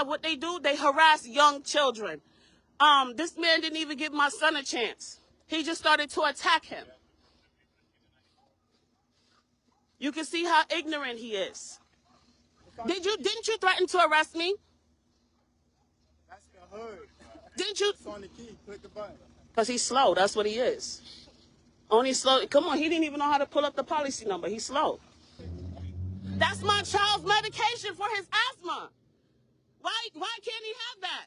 that what they do, they harass young children. This man didn't even give my son a chance. He just started to attack him. You can see how ignorant he is. Didn't you threaten to arrest me? That's the hood. Didn't you? It's on the key. Click the button. Because he's slow. That's what he is. Only slow. Come on, he didn't even know how to pull up the policy number. He's slow. That's my child's medication for his asthma. Why can't he have that?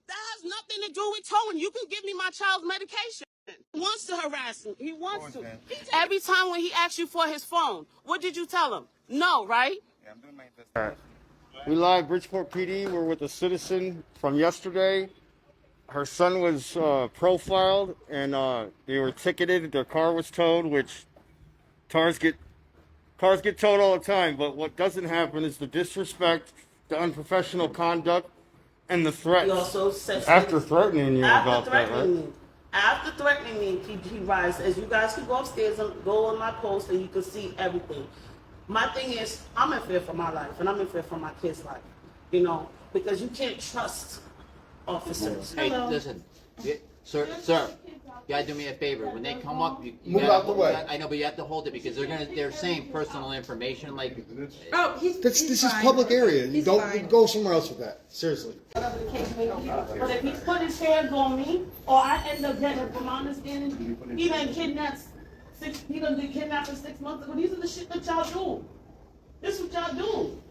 That has nothing to do with towing. You can give me my child's medication. He wants to harass me. He wants to. Every time when he asks you for his phone, what did you tell him? No, right? Yeah, I'm doing my investigation. We live Bridgeport PD. We're with a citizen from yesterday. Her son was profiled and they were ticketed. Their car was towed, which cars get towed all the time. But what doesn't happen is the disrespect, the unprofessional conduct, and the threats. He also said after threatening you about that, right? After threatening me, he writes, as you guys can go upstairs and go on my post and you can see everything. My thing is, I'm in fear for my life and I'm in fear for my kid's life, you know, because you can't trust officers. Hey, listen, sir, you gotta do me a favor. When they come up, you move gotta, out the way. I know, but you have to hold it because they're saying personal information. Like, oh, this is public area. You don't go somewhere else with that. Seriously. Whatever the case may be. But if he put his hands on me, or I end up getting, from my understanding, he done kidnapped he done been kidnapped for 6 months ago. These are the shit that y'all do. This is what y'all do.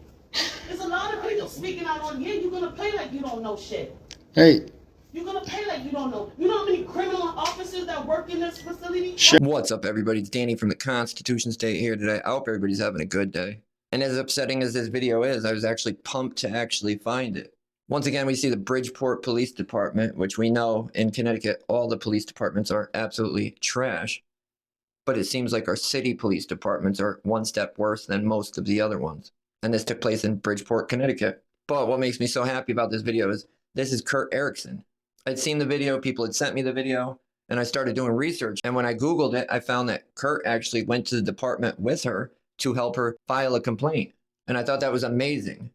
There's a lot of people speaking out on, yeah, you're gonna play like you don't know shit. Hey. You're gonna pay like you don't know. You know how many criminal officers that work in this facility? What's up, everybody? It's Danny from the Constitution State here today. I hope everybody's having a good day. And as upsetting as this video is, I was actually pumped to actually find it. Once again, we see the Bridgeport Police Department, which we know in Connecticut, all the police departments are absolutely trash. But it seems like our city police departments are one step worse than most of the other ones. And this took place in Bridgeport, Connecticut. But what makes me so happy about this video is this is Kurt Erickson. I'd seen the video, people had sent me the video, and I started doing research. And when I Googled it, I found that Kurt actually went to the department with her to help her file a complaint. And I thought that was amazing.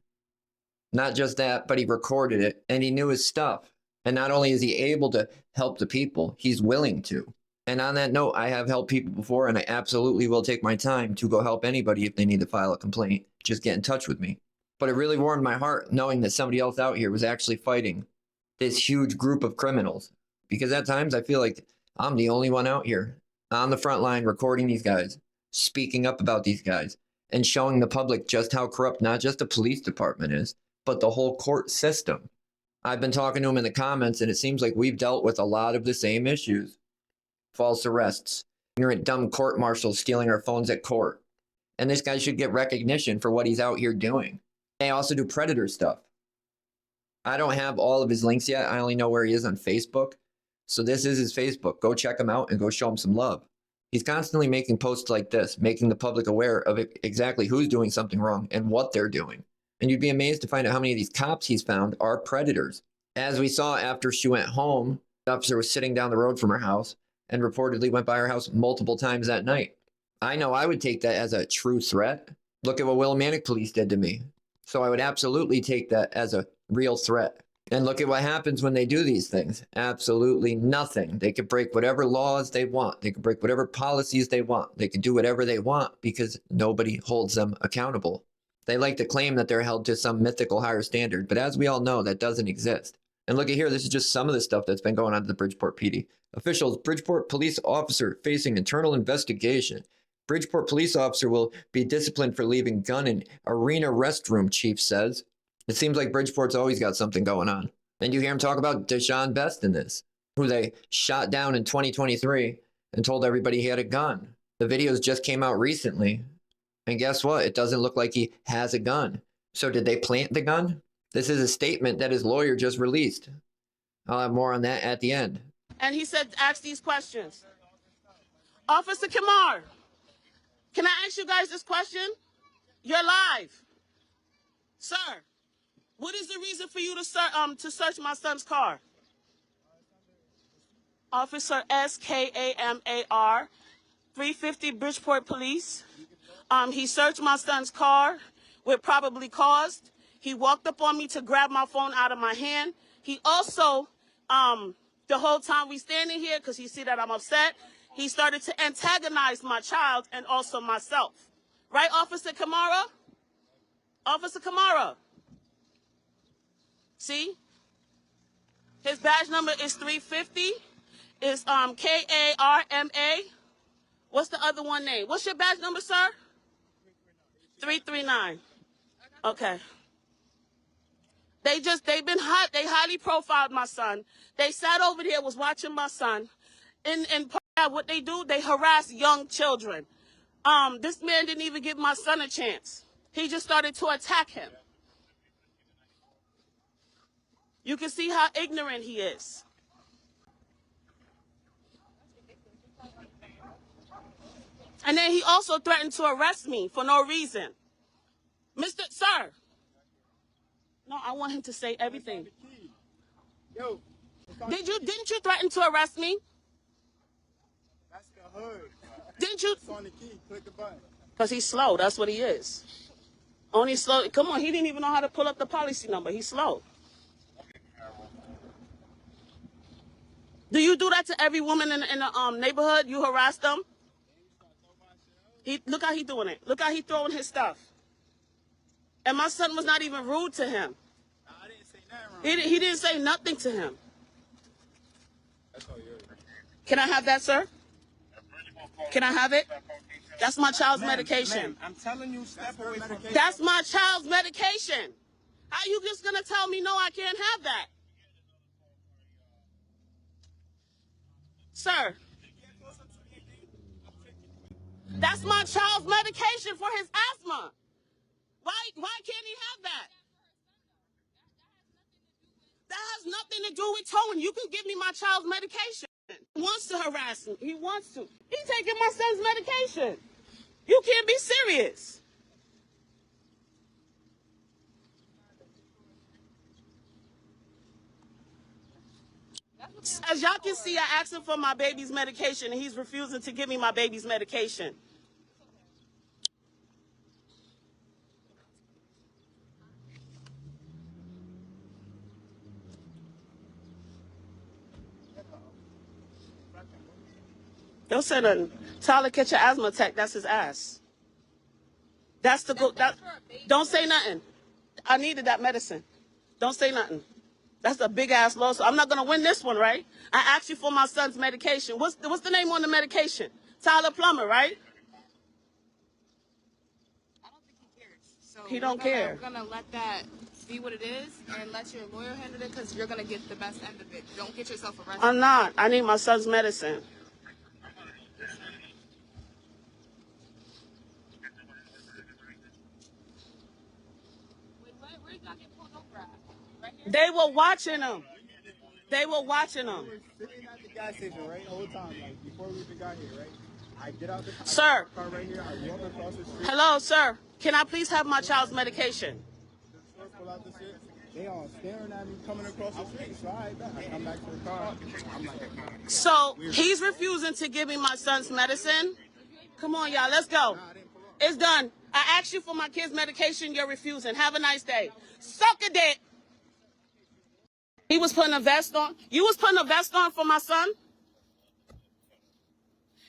Not just that, but he recorded it and he knew his stuff. And not only is he able to help the people, he's willing to. And on that note, I have helped people before, and I absolutely will take my time to go help anybody if they need to file a complaint. Just get in touch with me. But it really warmed my heart knowing that somebody else out here was actually fighting this huge group of criminals. Because at times I feel like I'm the only one out here on the front line recording these guys, speaking up about these guys, and showing the public just how corrupt not just the police department is, but the whole court system. I've been talking to them in the comments, and it seems like we've dealt with a lot of the same issues. False arrests, ignorant dumb court marshals stealing our phones at court. And this guy should get recognition for what he's out here doing. They also do predator stuff. I don't have all of his links yet. I only know where he is on Facebook. So this is his Facebook. Go check him out and go show him some love. He's constantly making posts like this, making the public aware of exactly who's doing something wrong and what they're doing. And you'd be amazed to find out how many of these cops he's found are predators. As we saw after she went home, the officer was sitting down the road from her house and reportedly went by her house multiple times that night. I know I would take that as a true threat. Look at what Willimantic police did to me. So I would absolutely take that as a real threat. And look at what happens when they do these things. Absolutely nothing. They could break whatever laws they want. They could break whatever policies they want. They can do whatever they want because nobody holds them accountable. They like to claim that they're held to some mythical higher standard, but as we all know, that doesn't exist. And look at here, this is just some of the stuff that's been going on at the Bridgeport PD. Officials, Bridgeport police officer facing internal investigation. Bridgeport police officer will be disciplined for leaving gun in arena restroom, chief says. It seems like Bridgeport's always got something going on. And you hear him talk about Deshaun Best in this, who they shot down in 2023 and told everybody he had a gun. The videos just came out recently. And guess what? It doesn't look like he has a gun. So did they plant the gun? This is a statement that his lawyer just released. I'll have more on that at the end. And he said, ask these questions. Officer Kamara, can I ask you guys this question? You're live. Sir, what is the reason for you to search my son's car? Officer SKAMAR, 350 Bridgeport Police. He searched my son's car with probably caused. He walked up on me to grab my phone out of my hand. He also, the whole time we standing here, because he see that I'm upset, he started to antagonize my child and also myself. Right, Officer Kamara? Officer Kamara. See? His badge number is 350. It's K-A-R-M-A. What's the other one name? What's your badge number, sir? 339. Okay. They've been hot. They highly profiled my son. They sat over there, was watching my son. And part of what they do, they harass young children. This man didn't even give my son a chance. He just started to attack him. You can see how ignorant he is. And then he also threatened to arrest me for no reason. Mr. Sir. No, I want him to say everything. Yo, Didn't you threaten to arrest me? that's the hood. Didn't you? It's on the key. Click the button. Because he's slow. That's what he is. Only slow. Come on, he didn't even know how to pull up the policy number. He's slow. Do you do that to every woman in the neighborhood? You harass them? Look how he doing it. Look how he throwing his stuff. And my son was not even rude to him. I didn't say nothing wrong. He didn't say nothing to him. That's all yours. Can I have that, sir? Can I have it? That's my child's medication. Ma'am, I'm telling you, step away from medication. That's my child's medication. How you just gonna tell me no, I can't have that? Sir, that's my child's medication for his asthma. Why can't he have that? That has nothing to do with towing. You can give me my child's medication. He wants to harass me. He wants to. He's taking my son's medication. You can't be serious. As y'all can see, I asked him for my baby's medication, and he's refusing to give me my baby's medication. Don't say nothing. Tyler, catch your asthma attack. That's his ass. That's the go. Don't say nothing. I needed that medicine. Don't say nothing. That's a big ass lawsuit. I'm not gonna win this one, right? I asked you for my son's medication. What's the name on the medication? Tyler Plummer, right? I don't think he cares. So He don't care. We're gonna let that be what it is and let your lawyer handle it because you're gonna get the best end of it. Don't get yourself arrested. I'm not. I need my son's medicine. Where you gonna get pulled over at? Right here? They were watching him. They were watching him. Sitting at the gas station, right? The whole time, like before we even got here, right? I get out the Sir. car right here. I walk across the street. Hello, sir. Can I please have my child's medication? The store pull out the shit. They all staring at me coming across the street. So I come back to the car. I'm like, So he's refusing to give me my son's medicine. Come on, y'all. Let's go. It's done. I asked you for my kid's medication. You're refusing. Have a nice day. Suck a dick. He was putting a vest on. You was putting a vest on for my son?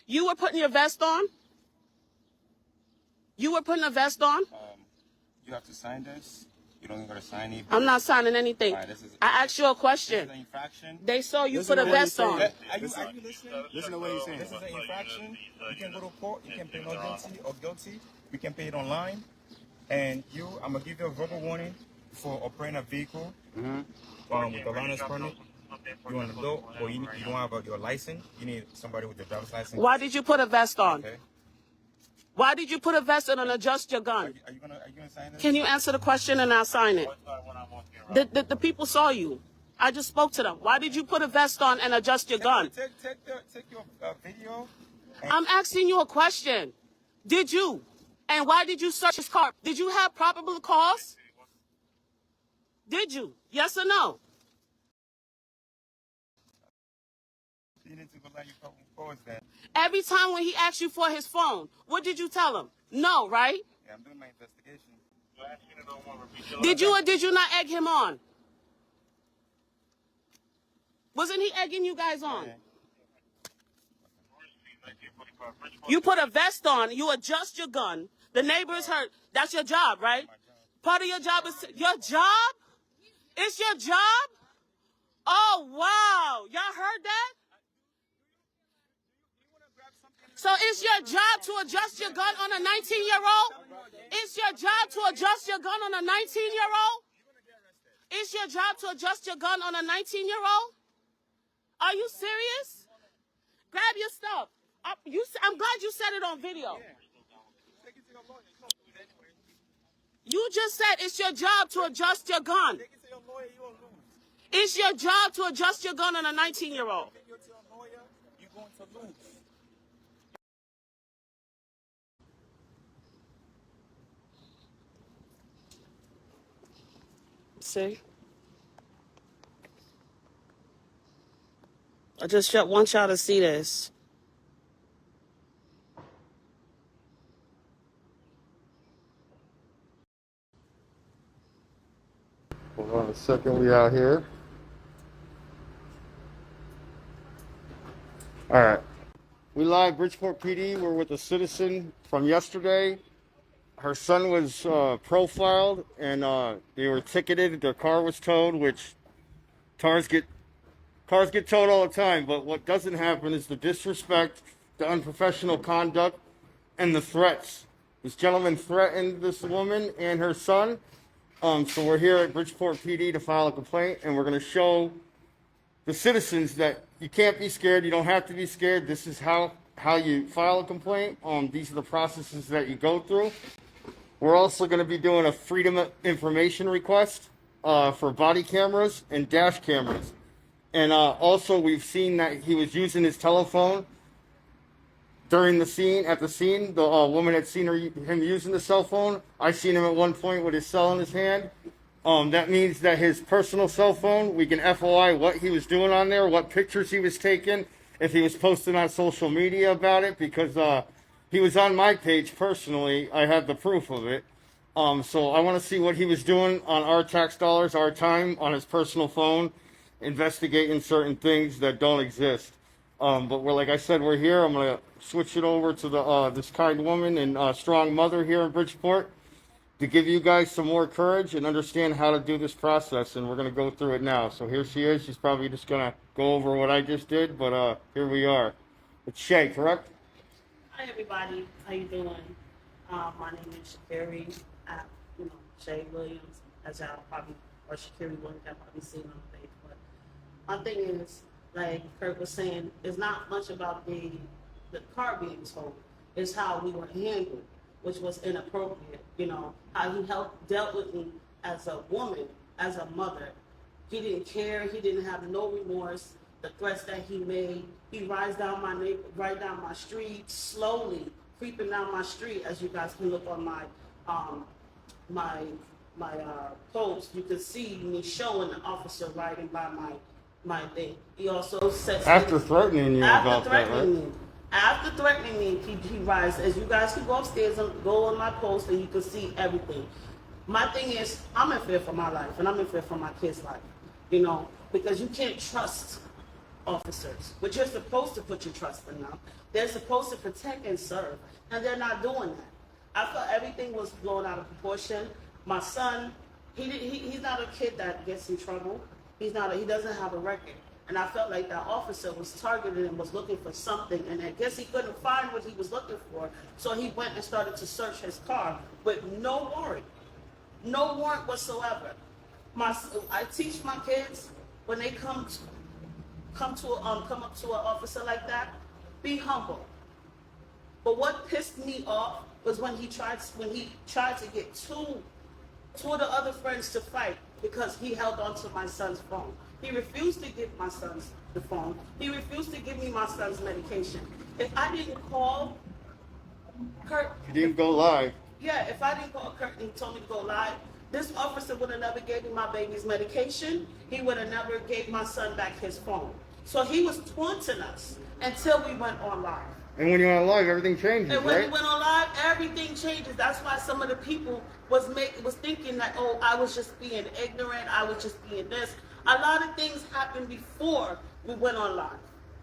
You were putting your vest on? You were putting a vest on? You have to sign this. You don't even got to sign it. I'm not signing anything. Alright, I asked you a This question. is an infraction. They saw you Listen put a to what vest he's saying. on. Are you listening? listen to what he's saying. This is an infraction. You can go to court. You can pay not guilty or guilty. We can pay it online. And I'm going to give you a verbal warning for operating a vehicle with a learner's permit. You want to go, or you don't have your license. You need somebody with a driver's license. Why did you put a vest on? Okay. Why did you put a vest on and adjust your Are gun? you gonna sign this? Can you answer the question and I'll sign it? The people saw you. I just spoke to them. Why did you put a vest on and adjust your gun? Take your video. I'm asking you a question. Did you? And why did you search his car? Did you have probable cause? Did you? Yes or no? You need to go let you pause that. Every time when he asked you for his phone, what did you tell him? No, right? Yeah, I'm doing my investigation. Did you or did you not egg him on? Wasn't he egging you guys on? You put a vest on, you adjust your gun. The neighbors hurt. That's your job, right? Part of your job is your job? It's your job? Oh, wow. Y'all heard that? So it's your job to adjust your gun on a 19-year-old? It's your job to adjust your gun on a 19-year-old? It's your job to adjust your gun on a 19-year-old? Are you serious? Grab your stuff. I'm glad you said it on video. You just said it's your job to adjust your gun. It's your job to adjust your gun on a 19-year-old. See? I just want y'all to see this. Hold on a second, we out here. All right. We live Bridgeport PD. We're with a citizen from yesterday. Her son was profiled and they were ticketed. Their car was towed, which cars get towed all the time. But what doesn't happen is the disrespect, the unprofessional conduct, and the threats. This gentleman threatened this woman and her son. So we're here at Bridgeport PD to file a complaint, and we're going to show the citizens that you can't be scared. You don't have to be scared. This is how you file a complaint. These are the processes that you go through. We're also going to be doing a freedom of information request for body cameras and dash cameras. And also we've seen that he was using his telephone during the scene. At the scene, the woman had seen him using the cell phone. I seen him at one point with his cell in his hand. That means that his personal cell phone, we can FOI what he was doing on there, what pictures he was taking, if he was posting on social media about it, because he was on my page personally. I have the proof of it. So I want to see what he was doing on our tax dollars, our time, on his personal phone, investigating certain things that don't exist. But like I said, we're here. I'm going to switch it over to this kind woman and strong mother here in Bridgeport to give you guys some more courage and understand how to do this process. And we're going to go through it now. So here she is. She's probably just going to go over what I just did. But here we are. It's Shay, correct? Hi, everybody. How you doing? My name is Shay, Shay Williams, as y'all probably, or Shakiri Williams, y'all probably seen on the page. But my thing is, like Kurt was saying, it's not much about the car being towed. It's how we were handled, which was inappropriate. How he dealt with me as a woman, as a mother. He didn't care. He didn't have no remorse. The threats that he made, he rides down my street, slowly creeping down my street. As you guys can look on my post, you can see me showing the officer riding by my thing. He also said after threatening you about that, right? After threatening me, he rides. As you guys can go upstairs and go on my post, and you can see everything. My thing is, I'm in fear for my life, and I'm in fear for my kids' life. Because you can't trust officers, but you're supposed to put your trust in them. They're supposed to protect and serve, and they're not doing that. I felt everything was blown out of proportion. My son, he's not a kid that gets in trouble. He doesn't have a record. And I felt like that officer was targeted and was looking for something, and I guess he couldn't find what he was looking for, so he went and started to search his car with no warrant whatsoever. I teach my kids, when they come up to an officer like that, be humble. But what pissed me off was when he tried to get two of the other friends to fight because he held on to my son's phone. He refused to give my son the phone. He refused to give me my son's medication. If I didn't call Kurt... You didn't go live. Yeah, if I didn't call Kurt and he told me to go live, this officer would have never gave me my baby's medication. He would have never gave my son back his phone. So he was taunting us until we went on live. And when you're on live, everything changes, And when right? you went on live, everything changes. That's why some of the people was thinking that, oh, I was just being ignorant. I was just being this. A lot of things happened before we went on live.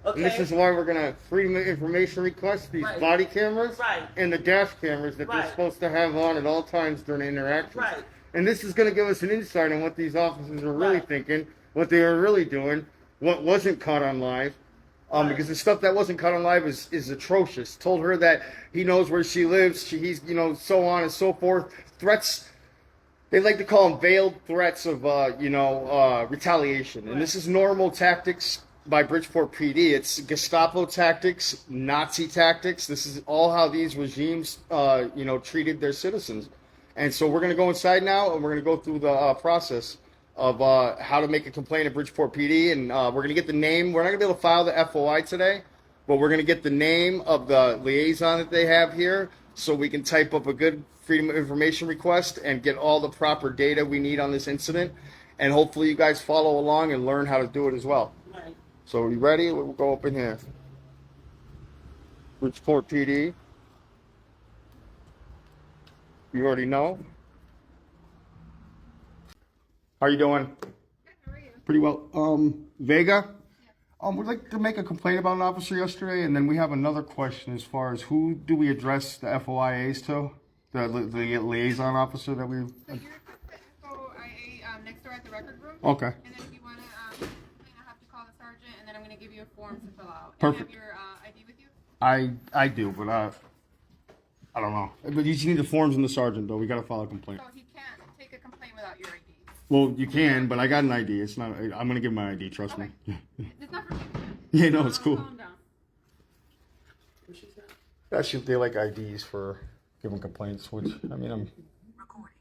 Okay. And this is why we're gonna freedom of information request these Right. body cameras Right. and the dash cameras that they're Right. supposed to have on at all times during interactions. Right. And this is gonna give us an insight on what these officers are really Right. thinking, what they are really doing, what wasn't caught on live. Right. Because the stuff that wasn't caught on live is atrocious. Told her that he knows where she lives. He's so on and so forth. Threats. They like to call them veiled threats of retaliation. And this is normal tactics by Bridgeport PD. It's Gestapo tactics, Nazi tactics. This is all how these regimes, treated their citizens. And so we're going to go inside now, and we're going to go through the process of how to make a complaint at Bridgeport PD. And we're going to get the name. We're not going to be able to file the FOI today, but we're going to get the name of the liaison that they have here so we can type up a good Freedom of Information request and get all the proper data we need on this incident. And hopefully you guys follow along and learn how to do it as well. Right. So are you ready? We'll go up in here. Bridgeport PD. You already know. How you doing? Pretty well. Vega? We'd like to make a complaint about an officer yesterday, and then we have another question as far as who do we address the FOIAs to? The liaison officer that we... So you're at FOIA next door at the record room. Okay. And then if you want to, I have to call the sergeant, and then I'm going to give you a form to fill out. Perfect. And you have your ID with you? I do, but I don't know. But you just need the forms and the sergeant, though. We got to file a complaint. So he can't take a complaint without your ID. Well, you can, but I got an ID. It's not... I'm going to give my ID, trust me. It's not for me. Yeah, no, it's cool. Calm down. That shit, they like IDs for giving complaints, which, I mean, I'm... Recording.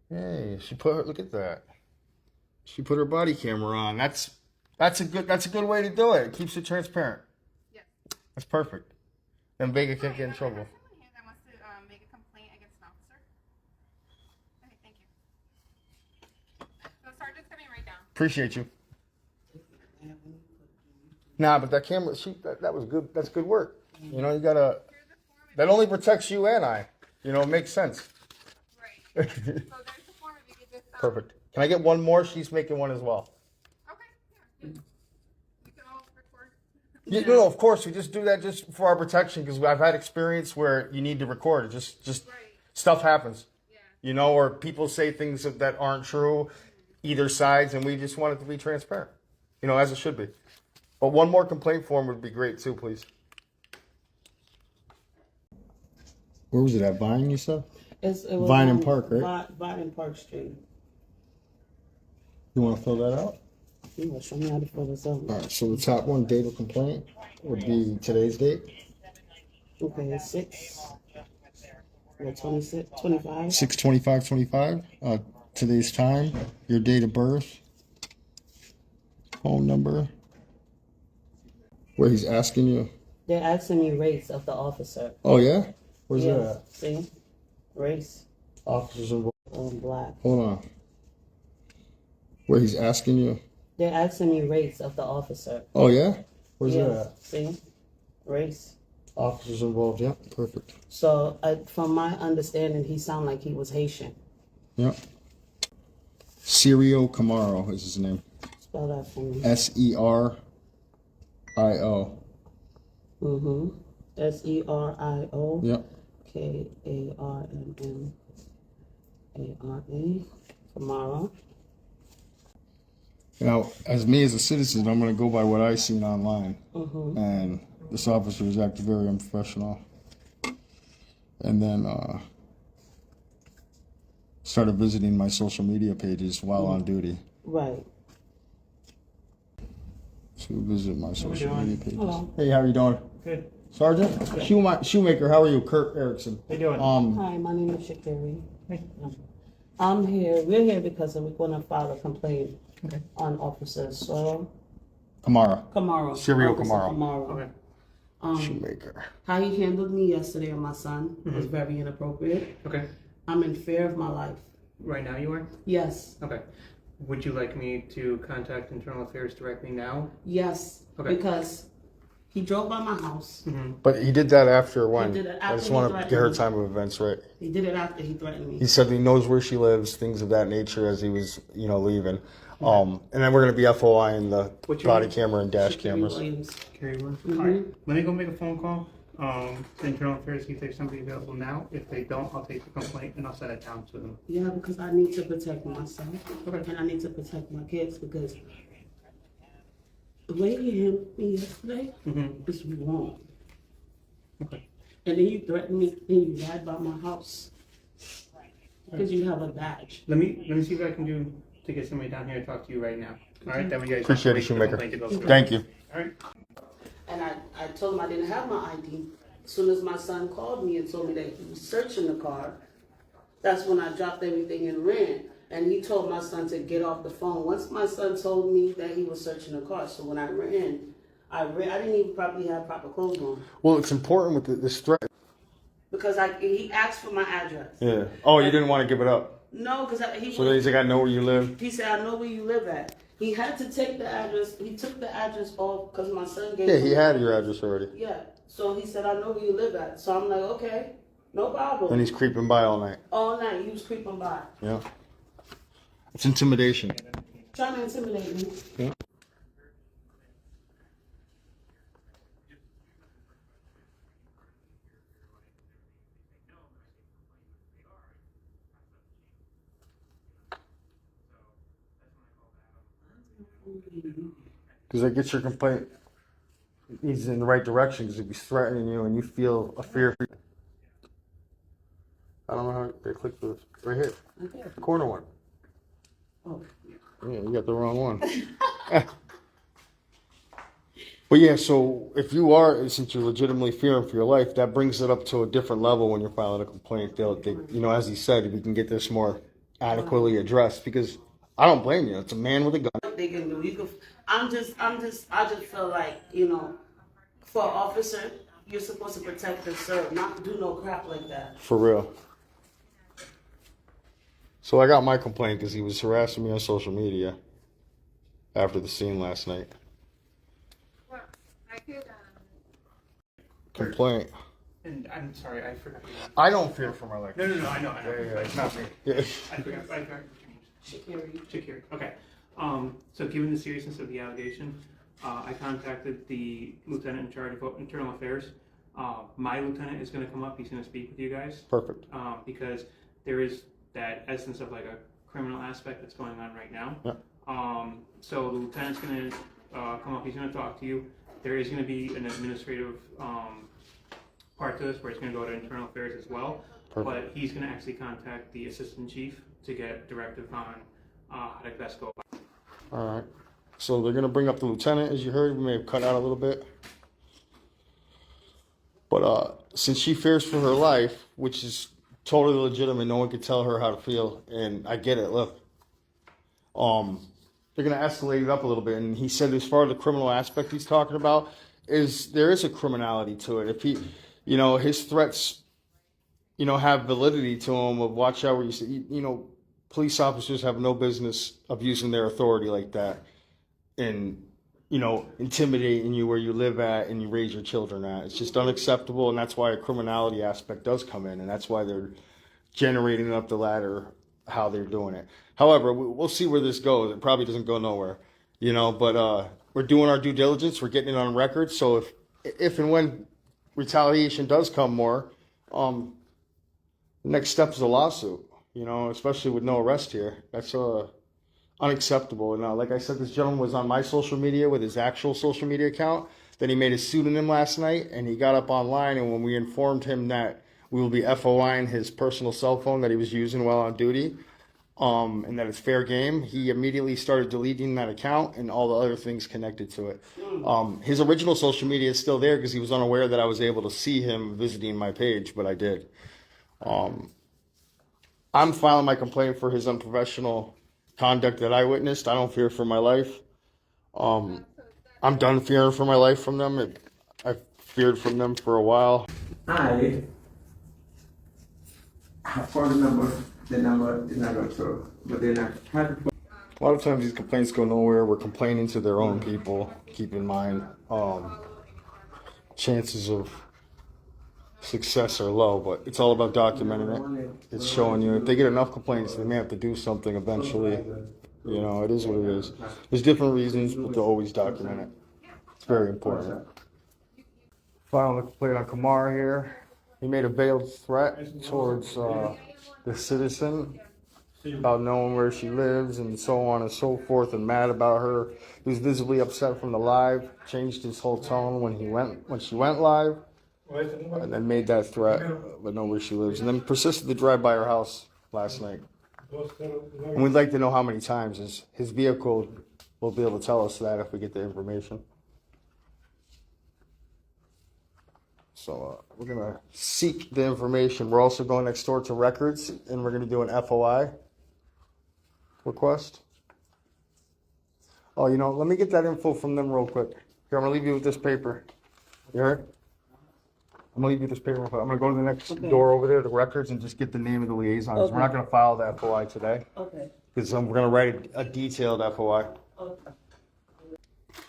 Hey, look at that. She put her body camera on. That's a good way to do it. It keeps it transparent. Yeah. That's perfect. Then Vega can't get in trouble. Someone here that wants to make a complaint against an officer. Okay, thank you. So the sergeant's coming right down. Appreciate you. Nah, but that camera, that was good. That's good work. You know, you gotta... That only protects you and I. You know, it makes sense. Right. So there's the form if you could just... Perfect. Can I get one more? She's making one as well. Okay, yeah. You can all record. Yeah, no, of course. We just do that just for our protection because I've had experience where you need to record it. Just Right. stuff happens. Yeah. You know, or people say things that aren't true, either sides, and we just want it to be transparent. You know, as it should be. But one more complaint form would be great too, please. Where was it at? Vine, you said? It was Vine and on Park, right? Vine and Park Street. You want to fill that out? You will show me how to fill this out. All right, so the top one, date of complaint, would be today's date. Okay, it's 26, 25. 6/25/25. Today's time, your date of birth, phone number. Where he's asking you. They're asking me race of the officer. Oh yeah? Where's Yeah, that at? see? Race. Officers involved. Black. Hold on. Where he's asking you. They're asking me race of the officer. Oh yeah? Where's Yeah, that at? see? Race. Officers involved, yeah, perfect. So, from my understanding, he sounded like he was Haitian. Yep. Serio Kamara is his name. Spell that for me. Serio. Mm-hmm. Serio. Yep. Karmara. Kamara. Now, as me as a citizen, I'm going to go by what I've seen online. Mm-hmm. And this officer was acting very unprofessional. And then started visiting my social media pages while on duty. Right. So visit my social media pages. Hello. Hey, how are you doing? Good. Sergeant? Shoemaker, how are you? Kurt Erickson. How you doing? Hi, my name is Shakiri. I'm here. We're here because we're going to file a complaint on Officer Soil Kamara. Serio Officer Kamara. Okay. Shoemaker. How he handled me yesterday and my son was very inappropriate. Okay. I'm in fear of my life. Right now you are? Yes. Okay. Would you like me to contact Internal Affairs directly now? Yes. Okay. Because He drove by my house. But he did that after when? He did it I after just he want to threatened get her me. time of events right. He did it after he threatened me. He said he knows where she lives, things of that nature, as he was, leaving. And then we're going to be FOIing the body camera and dash cameras. Carry one. All right. Let me go make a phone call to Internal Affairs, see if there's somebody available now. If they don't, I'll take the complaint and I'll send it down to them. Yeah, because I need to protect myself. And I need to protect my kids because the way he handled me yesterday is wrong. Okay. And then you threatened me and you lied about my house because you have a badge. Let me see what I can do to get somebody down here to talk to you right now. All right, then we guys Appreciate it, Shoemaker. Thank you. All right. And I told him I didn't have my ID. As soon as my son called me and told me that he was searching the car, that's when I dropped everything and ran. And he told my son to get off the phone. Once my son told me that he was searching the car, so when I ran, I didn't even probably have proper clothes on. Well, it's important with this threat. Because he asked for my address. Yeah. Oh, you didn't want to give it up? No, because So he's like, I know where you live? He said, I know where you live at. He had to take the address. He took the address off because my son gave Yeah, him he had your address already. Yeah. So he said, I know where you live at. So I'm like, okay, no problem. And he's creeping by all night. All night, he was creeping by. Yeah. It's intimidation. Trying to intimidate me. Yeah. Because that gets your complaint. He's in the right direction because if he's threatening you and you feel a fear. I don't know how they click this. Right here. Okay. The corner one. Oh. Yeah, you got the wrong one. But yeah, so if you are, since you're legitimately fearing for your life, that brings it up to a different level when you're filing a complaint. They, as he said, we can get this more adequately addressed because I don't blame you. It's a man with a gun. They can do. I just feel like, for an officer, you're supposed to protect and serve, not do no crap like that. For real. So I got my complaint because he was harassing me on social media after the scene last night. Well, I could, Complaint. And I'm sorry, I forgot. I don't fear for my life. No, I know. Yeah, it's not me. Yeah. I forgot. Shakiri. Okay. So given the seriousness of the allegation, I contacted the lieutenant in charge of internal affairs. My lieutenant is going to come up. He's going to speak with you guys. Perfect. Because there is that essence of like a criminal aspect that's going on right now. Yeah. So the lieutenant's going to come up. He's going to talk to you. There is going to be an administrative part to this where it's going to go to internal affairs as well. Perfect. But he's going to actually contact the assistant chief to get directive on how to best go about it. All right. So they're going to bring up the lieutenant, as you heard. We may have cut out a little bit. But since she fears for her life, which is totally legitimate, no one can tell her how to feel, and I get it. Look, they're going to escalate it up a little bit. And he said, as far as the criminal aspect he's talking about, there is a criminality to it. If he, his threats, have validity to him of watch out where you say, police officers have no business abusing their authority like that and, intimidating you where you live at and you raise your children at. It's just unacceptable, and that's why a criminality aspect does come in, and that's why they're generating up the ladder how they're doing it. However, we'll see where this goes. It probably doesn't go nowhere, but we're doing our due diligence. We're getting it on record. So if and when retaliation does come more, the next step is a lawsuit, especially with no arrest here. That's unacceptable. And like I said, this gentleman was on my social media with his actual social media account. Then he made a pseudonym last night, and he got up online. And when we informed him that we will be FOIing his personal cell phone that he was using while on duty, and that it's fair game, he immediately started deleting that account and all the other things connected to it. His original social media is still there because he was unaware that I was able to see him visiting my page, but I did. I'm filing my complaint for his unprofessional conduct that I witnessed. I don't fear for my life. I'm done fearing for my life from them. I've feared from them for a while. I have found the number did not go through, but then I tried to. A lot of times these complaints go nowhere. We're complaining to their own people, keep in mind. chances of success are low, but it's all about documenting it. It's showing you if they get enough complaints, they may have to do something eventually. You know, it is what it is. There's different reasons, but they'll always document it. It's very important. Final complaint on Kamara here. He made a veiled threat towards the citizen about knowing where she lives and so on and so forth, and mad about her. He was visibly upset from the live, changed his whole tone when she went live, and then made that threat, but know where she lives, and then persisted to drive by her house last night. And we'd like to know how many times. His vehicle will be able to tell us that if we get the information. So we're gonna seek the information. We're also going next door to records, and we're gonna do an FOI request. Oh, you know, let me get that info from them real quick. Here, I'm gonna leave you with this paper. You heard? I'm gonna leave you this paper. I'm gonna go to the next door over there, the records, and just get the name of the liaison. 'Cause we're not gonna file the FOI today. Okay. Because we're gonna write a detailed FOI. Okay.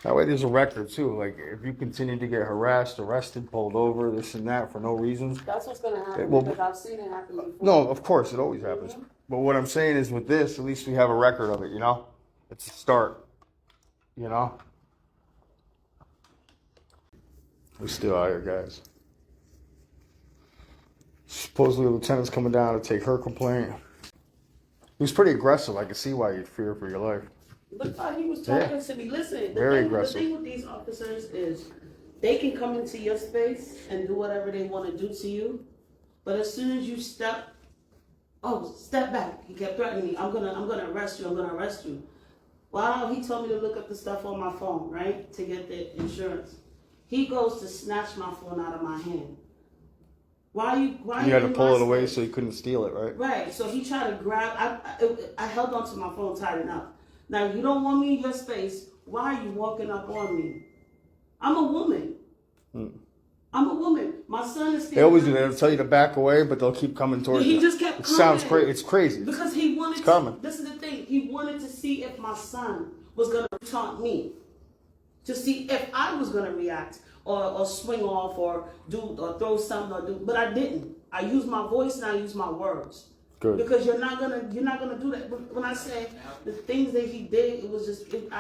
That way there's a record too. Like if you continue to get harassed, arrested, pulled over, this and that for no reasons. That's what's gonna happen Well, because I've seen it happen before. No, of course, it always happens. But what I'm saying is with this, at least we have a record of it, you know? It's a start, you know? We're still out here, guys. Supposedly the lieutenant's coming down to take her complaint. He was pretty aggressive. I could see why you'd fear for your life. Look how he was talking to me. Listen, Very the aggressive. thing with these officers is they can come into your space and do whatever they want to do to you, but as soon as you step back. He kept threatening me. I'm gonna arrest you. I'm gonna arrest you. Wow, he told me to look up the stuff on my phone, right, to get the insurance. He goes to snatch my phone out of my hand. Why you had to pull it away so he couldn't steal it, right? Right. So he tried to grab. I held onto my phone tight enough. Now you don't want me in your space. Why are you walking up on me? I'm a woman. I'm a woman. My son is. They always do that. They'll tell you to back away, but they'll keep coming towards you. He just kept It coming. sounds crazy. It's crazy. Because he wanted it's coming. This is the thing. He wanted to see if my son was going to taunt me. To see if I was going to react or swing off or throw something but I didn't. I used my voice and I used my words. Good. Because you're not gonna do that. When I say the things that he did, it was just an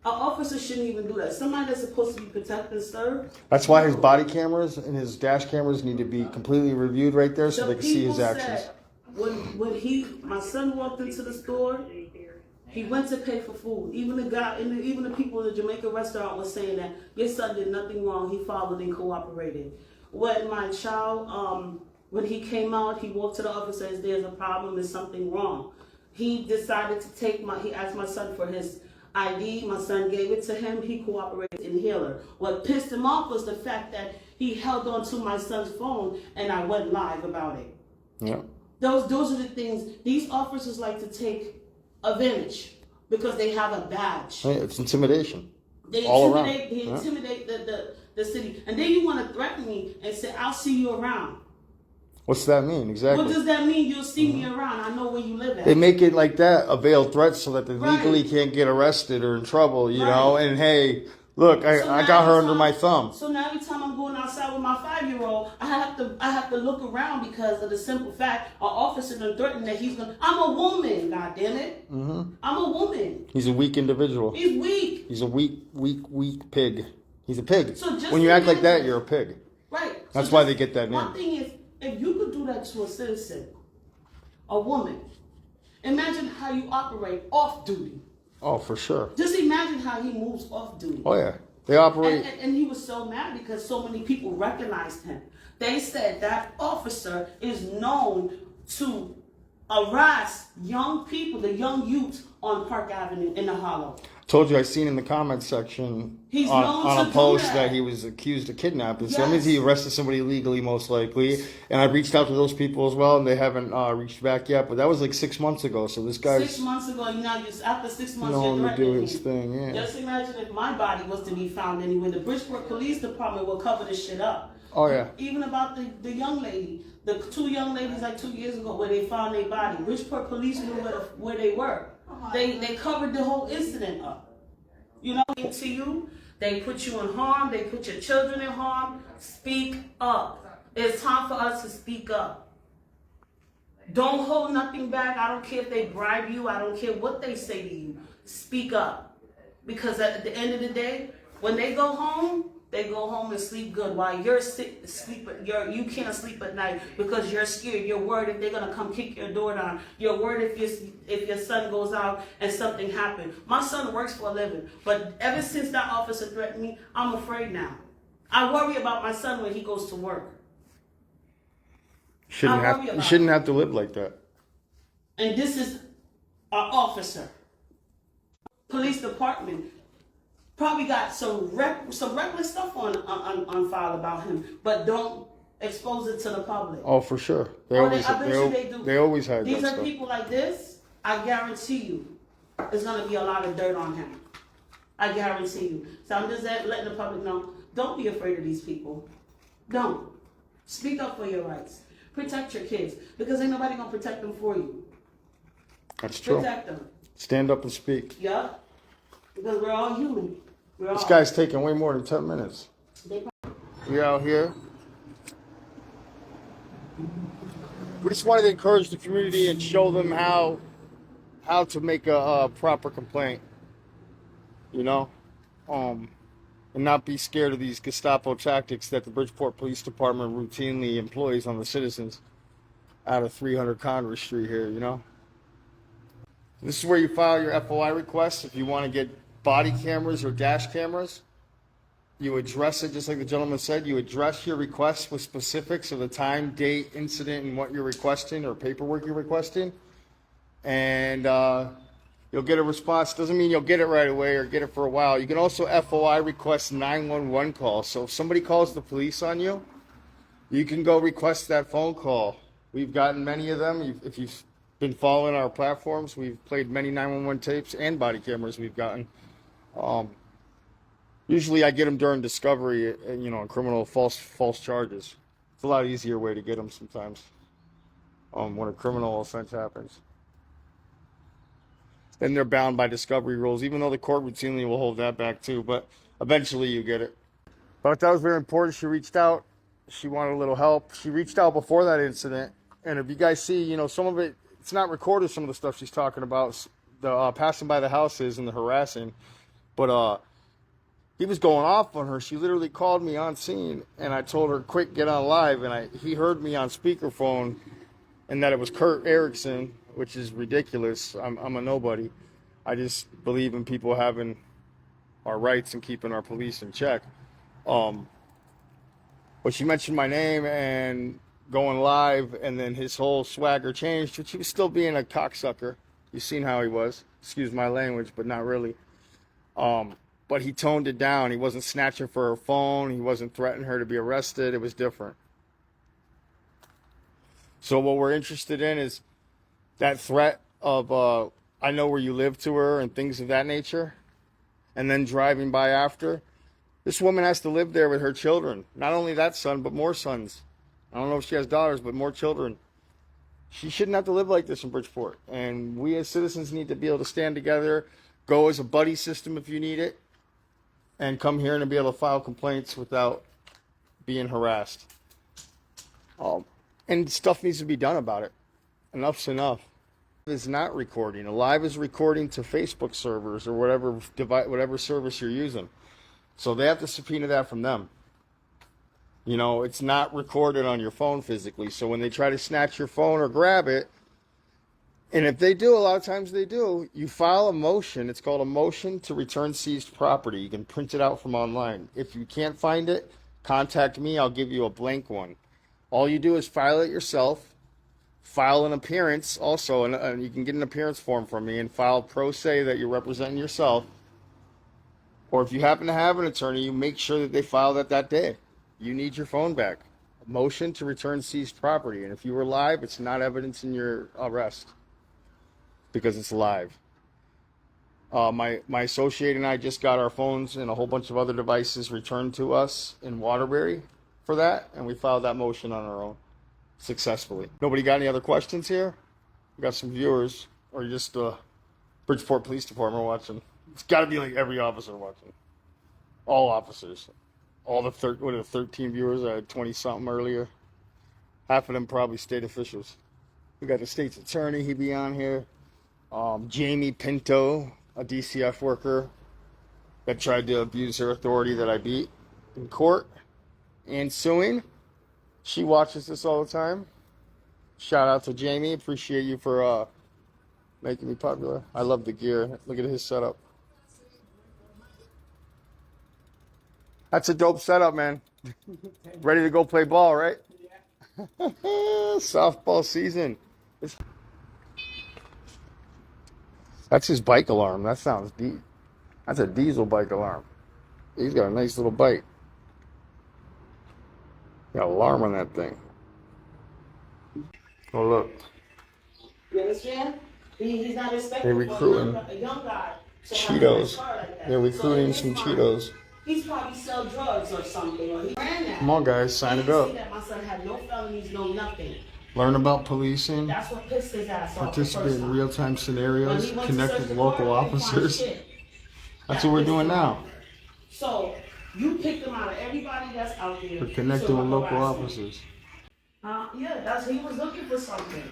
officer shouldn't even do that. Somebody that's supposed to be protect and serve. That's why his body cameras and his dash cameras need to be completely reviewed right there so they can see his actions. When my son walked into the store, he went to pay for food. Even the people in the Jamaica restaurant was saying that your son did nothing wrong. He followed and cooperated. When my child, when he came out, he walked to the officer and said, "There's a problem. There's something wrong." He decided to he asked my son for his ID. My son gave it to him. He cooperated in healer. What pissed him off was the fact that he held on to my son's phone and I went live about it. Yeah. Those are the things these officers like to take advantage because they have a badge. Hey, it's intimidation. They intimidate the city. And then you want to threaten me and say, "I'll see you around." What's that mean exactly? What does that mean? You'll see me around. I know where you live at. They make it like that, a veiled threat, so that they legally can't get arrested or in trouble, you know? And hey, look, I got her under my thumb. So now every time I'm going outside with my 5-year-old, I have to look around because of the simple fact an officer done threatened that I'm a woman, goddammit. I'm a woman. He's a weak individual. He's weak. He's a weak pig. He's a pig. So when you act like that, you're a pig. Right. That's why they get that name. My thing is, if you could do that to a citizen, a woman, imagine how you operate off duty. Oh, for sure. Just imagine how he moves off duty. Oh, yeah. They operate. And he was so mad because so many people recognized him. They said that officer is known to harass young people, the young youth on Park Avenue in the Hollow. Told you I seen in the comments section on a post that he was accused of kidnapping. So that means he arrested somebody illegally, most likely. And I've reached out to those people as well, and they haven't reached back yet. But that was like 6 months ago. So this guy's 6 months ago. After 6 months, known you're to do threatening his me. thing. Yeah. Just imagine if my body was to be found anywhere. The Bridgeport Police Department will cover this shit up. Oh yeah. Even about the young lady, the 2 young ladies like 2 years ago where they found their body. Bridgeport Police knew where they were. They covered the whole incident up. You know, to you, they put you in harm, they put your children in harm. Speak up. It's time for us to speak up. Don't hold nothing back. I don't care if they bribe you. I don't care what they say to you. Speak up. Because at the end of the day, when they go home and sleep good. While you're you can't sleep at night because you're scared. You're worried if they're gonna come kick your door down. You're worried if your son goes out and something happened. My son works for a living, but ever since that officer threatened me, I'm afraid now. I worry about my son when he goes to work. You shouldn't have to live like that. And this is our officer. Police department probably got some reckless stuff on file about him, but don't expose it to the public. Oh, for sure. They always hide These that are stuff. people like this. I guarantee you, there's gonna be a lot of dirt on him. I guarantee you. So I'm just letting the public know. Don't be afraid of these people. Don't. Speak up for your rights. Protect your kids, because ain't nobody gonna protect them for you. That's true. Protect them. Stand up and speak. Yeah. Because we're all human. This guy's taking way more than 10 minutes. We're out here. We just wanted to encourage the community and show them how to make a proper complaint. You know? And not be scared of these Gestapo tactics that the Bridgeport Police Department routinely employs on the citizens out of 300 Congress Street here, you know? This is where you file your FOI request if you want to get body cameras or dash cameras. You address it just like the gentleman said. You address your request with specifics of the time, date, incident, and what you're requesting or paperwork you're requesting. And you'll get a response. Doesn't mean you'll get it right away or get it for a while. You can also FOI request 911 calls. So if somebody calls the police on you, you can go request that phone call. We've gotten many of them. If you've been following our platforms, we've played many 911 tapes and body cameras we've gotten. Usually I get them during discovery, you know, criminal false charges. It's a lot easier way to get them sometimes when a criminal offense happens. Then they're bound by discovery rules, even though the court routinely will hold that back too. But eventually you get it. But that was very important. She reached out. She wanted a little help. She reached out before that incident. And if you guys see, you know, some of it, it's not recorded, some of the stuff she's talking about, the passing by the houses and the harassing. But he was going off on her. She literally called me on scene, and I told her, quick, get on live. And he heard me on speakerphone, and that it was Kurt Erickson, which is ridiculous. I'm a nobody. I just believe in people having our rights and keeping our police in check. But she mentioned my name and going live, and then his whole swagger changed, which he was still being a cocksucker. You've seen how he was. Excuse my language, but not really. But he toned it down. He wasn't snatching for her phone. He wasn't threatening her to be arrested. It was different. So what we're interested in is that threat of, I know where you live to her and things of that nature. And then driving by after. This woman has to live there with her children. Not only that son, but more sons. I don't know if she has daughters, but more children. She shouldn't have to live like this in Bridgeport. And we as citizens need to be able to stand together, go as a buddy system if you need it, and come here and be able to file complaints without being harassed. And stuff needs to be done about it. Enough's enough. It's not recording. A live is recording to Facebook servers or whatever service you're using. So they have to subpoena that from them. You know, it's not recorded on your phone physically. So when they try to snatch your phone or grab it, and if they do, a lot of times they do, you file a motion. It's called a motion to return seized property. You can print it out from online. If you can't find it, contact me. I'll give you a blank one. All you do is file it yourself, file an appearance also, and you can get an appearance form from me and file pro se that you're representing yourself. Or if you happen to have an attorney, you make sure that they file that day. You need your phone back. A motion to return seized property. And if you were live, it's not evidence in your arrest because it's live. My associate and I just got our phones and a whole bunch of other devices returned to us in Waterbury for that, and we filed that motion on our own successfully. Nobody got any other questions here? We got some viewers, or just the Bridgeport Police Department watching. It's got to be like every officer watching. All officers. All the 13 viewers? I had 20 something earlier. Half of them probably state officials. We got the state's attorney. He be on here. Jamie Pinto, a DCF worker that tried to abuse her authority that I beat in court and suing. She watches this all the time. Shout out to Jamie. Appreciate you for making me popular. I love the gear. Look at his setup. That's a dope setup, man. Ready to go play ball, right? Yeah. Softball season. That's his bike alarm. That sounds deep. That's a diesel bike alarm. He's got a nice little bike. Got an alarm on that thing. Oh, look. You understand? He's not expecting They're recruiting a young guy to Cheetos. have a car like that. They're recruiting So some in his mind, Cheetos. He's probably sell drugs or something, or he ran that. Come on, guys, sign it up. See that my son had no felonies, no nothing. Learn about policing. That's what pissed his ass off. Participate in real-time scenarios. When he went to Connect search with the local car, he didn't find officers. shit. That's what we're doing now. So you pick them out of everybody that's out there. We're connecting with local officers. Yeah, he was looking for something.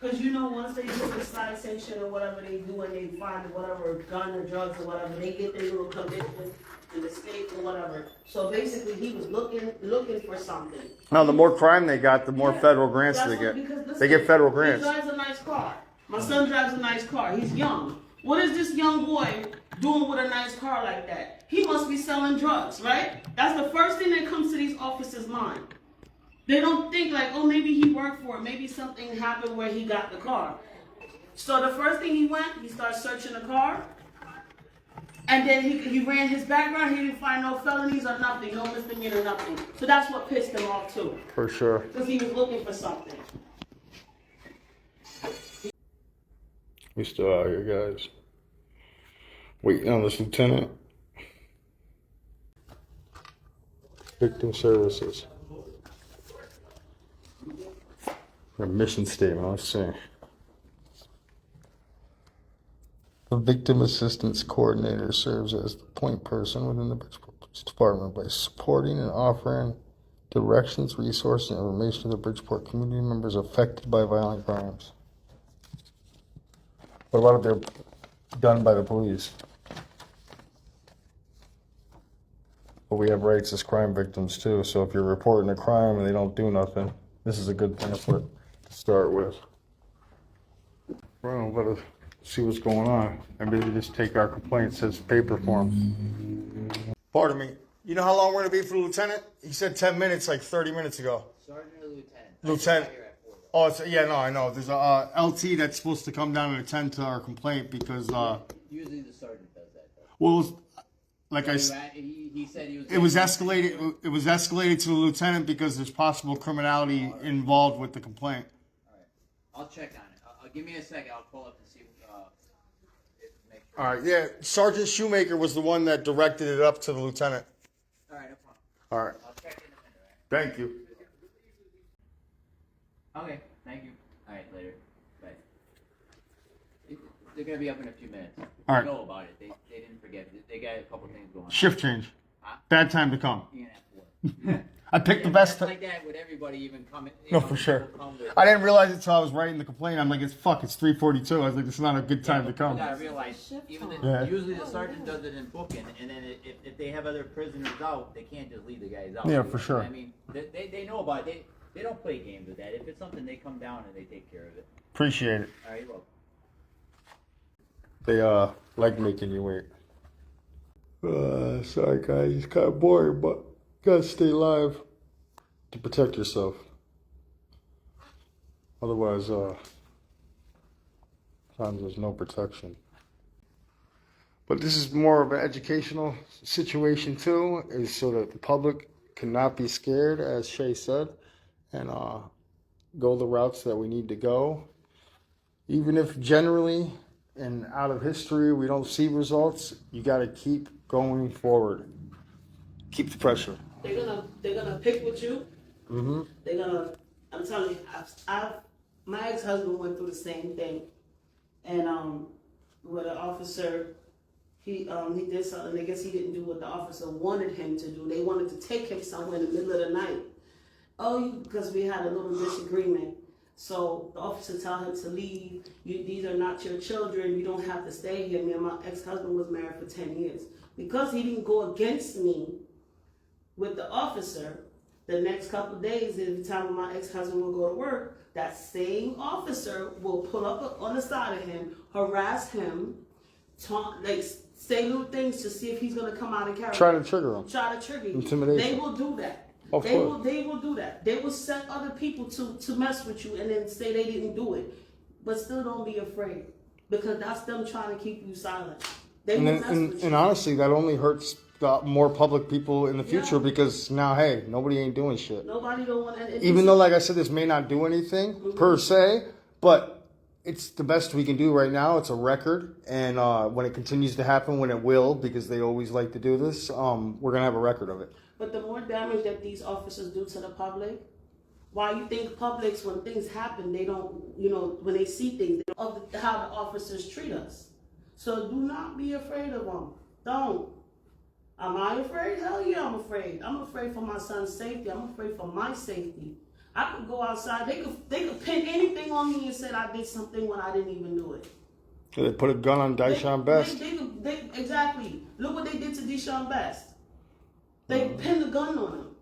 Because once they do the citation or whatever they do and they find whatever gun or drugs or whatever, they get their little conviction in the state or whatever. So basically he was looking for something. Now, the more crime they got, the more federal grants they get. They get federal grants. He drives a nice car. My son drives a nice car. He's young. What is this young boy doing with a nice car like that? He must be selling drugs, right? That's the first thing that comes to these officers' mind. They don't think like, oh, maybe he worked for it. Maybe something happened where he got the car. So the first thing he started searching the car. And then he ran his background. He didn't find no felonies or nothing, no misdemeanor, nothing. So that's what pissed him off too. For sure. Because he was looking for something. We still out here, guys. Waiting on this lieutenant. Victim services. Our mission statement, let's see. The Victim Assistance Coordinator serves as the point person within the Bridgeport Police Department by supporting and offering directions, resources, and information to the Bridgeport community members affected by violent crimes. What about if they're done by the police? But we have rights as crime victims too, so if you're reporting a crime and they don't do nothing, this is a good pamphlet to start with. Well, let us see what's going on. And maybe just take our complaints as paper form. Pardon me. You know how long we're going to be for the lieutenant? He said 10 minutes, like 30 minutes ago. Sergeant or lieutenant? Lieutenant. Oh, yeah, no, I know. There's a LT that's supposed to come down and attend to our complaint because... Usually the sergeant does that, though. Well, like I said... He said he was... It was escalated. It was escalated to the lieutenant because there's possible criminality involved with the complaint. All right, I'll check on it. Give me a second. I'll pull up and see. Make sure. All right. Yeah, Sergeant Shoemaker was the one that directed it up to the lieutenant. All right, no problem. All right. I'll check in a minute. All right? Thank you. Okay, thank you. All right, later. Bye. They're gonna be up in a few minutes. All right. They know about it. They didn't forget. They got a couple things going on. Shift change. Huh? Bad time to come. You can have I picked the best. Like that with everybody even coming. No, for sure. I didn't realize it until I was writing the complaint. I'm like, it's 3:42. I was like, it's not a good time to come. You gotta realize, usually the sergeant does it in booking, and then if they have other prisoners out, they can't just leave the guys out. Yeah, for sure. I mean, they know about it. They don't play games with that. If it's something, they come down and they take care of it. Appreciate it. All right, you're welcome. They like making you wait. Sorry guys, it's kind of boring, but you gotta stay live to protect yourself. Otherwise, sometimes there's no protection. But this is more of an educational situation too, is so that the public cannot be scared, as Shay said, and go the routes that we need to go. Even if generally and out of history we don't see results, you got to keep going forward. Keep the pressure. They're gonna pick with you. Mm-hmm. I'm telling you, my ex-husband went through the same thing. and with an officer, he did something. I guess he didn't do what the officer wanted him to do. They wanted to take him somewhere in the middle of the night. Because we had a little disagreement. So the officer told him to leave. These are not your children. You don't have to stay here. Me and my ex-husband was married for 10 years. Because he didn't go against me with the officer, the next couple of days, every time my ex-husband will go to work, that same officer will pull up on the side of him, harass him, say little things to see if he's going to come out of character. Try to trigger him. Try to trigger you. Intimidation. They will do that. They will do that. They will set other people to mess with you and then say they didn't do it. But still don't be afraid. Because that's them trying to keep you silent. They will mess with you. And honestly, that only hurts more public people in the future because now, hey, nobody ain't doing shit. Nobody don't want to. Even though, like I said, this may not do anything per se, but it's the best we can do right now. It's a record. And when it continues to happen, when it will, because they always like to do this, we're going to have a record of it. But the more damage that these officers do to the public, why you think publics, when things happen, they don't, when they see things, they don't, how the officers treat us. So do not be afraid of them. Don't. Am I afraid? Hell yeah, I'm afraid. I'm afraid for my son's safety. I'm afraid for my safety. I could go outside. They could pin anything on me and say I did something when I didn't even do it. They put a gun on Deshaun Best. Exactly. Look what they did to Deshaun Best. They pinned a gun on him.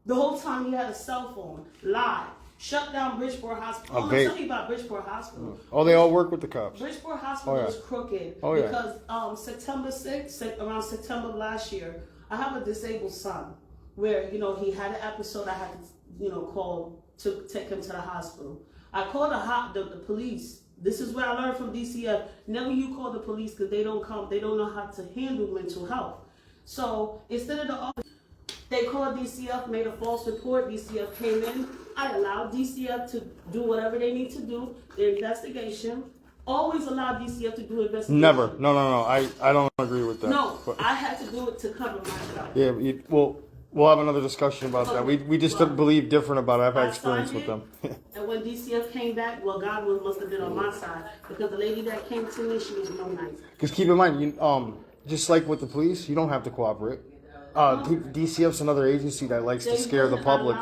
The whole time he had a cell phone. Lied. Shut down Bridgeport Hospital. I'm going to tell you about Bridgeport Hospital. Oh, they all work with the cops. Bridgeport Hospital is crooked. Because September 6th, around September of last year, I have a disabled son where, he had an episode I had to, call to take him to the hospital. I called the police. This is what I learned from DCF. Never you call the police because they don't come. They don't know how to handle mental health. So instead of the office, they called DCF, made a false report. DCF came in. I allowed DCF to do whatever they need to do, the investigation. Always allow DCF to do investigation. Never. No. I don't agree with that. No, I had to do it to cover myself. Yeah, we'll have another discussion about that. We just believe different about it. I've had experience with them. And when DCF came back, well, God must have been on my side because the lady that came to me, she was no nice. Because keep in mind, just like with the police, you don't have to cooperate. DCF's another agency that likes to scare the public.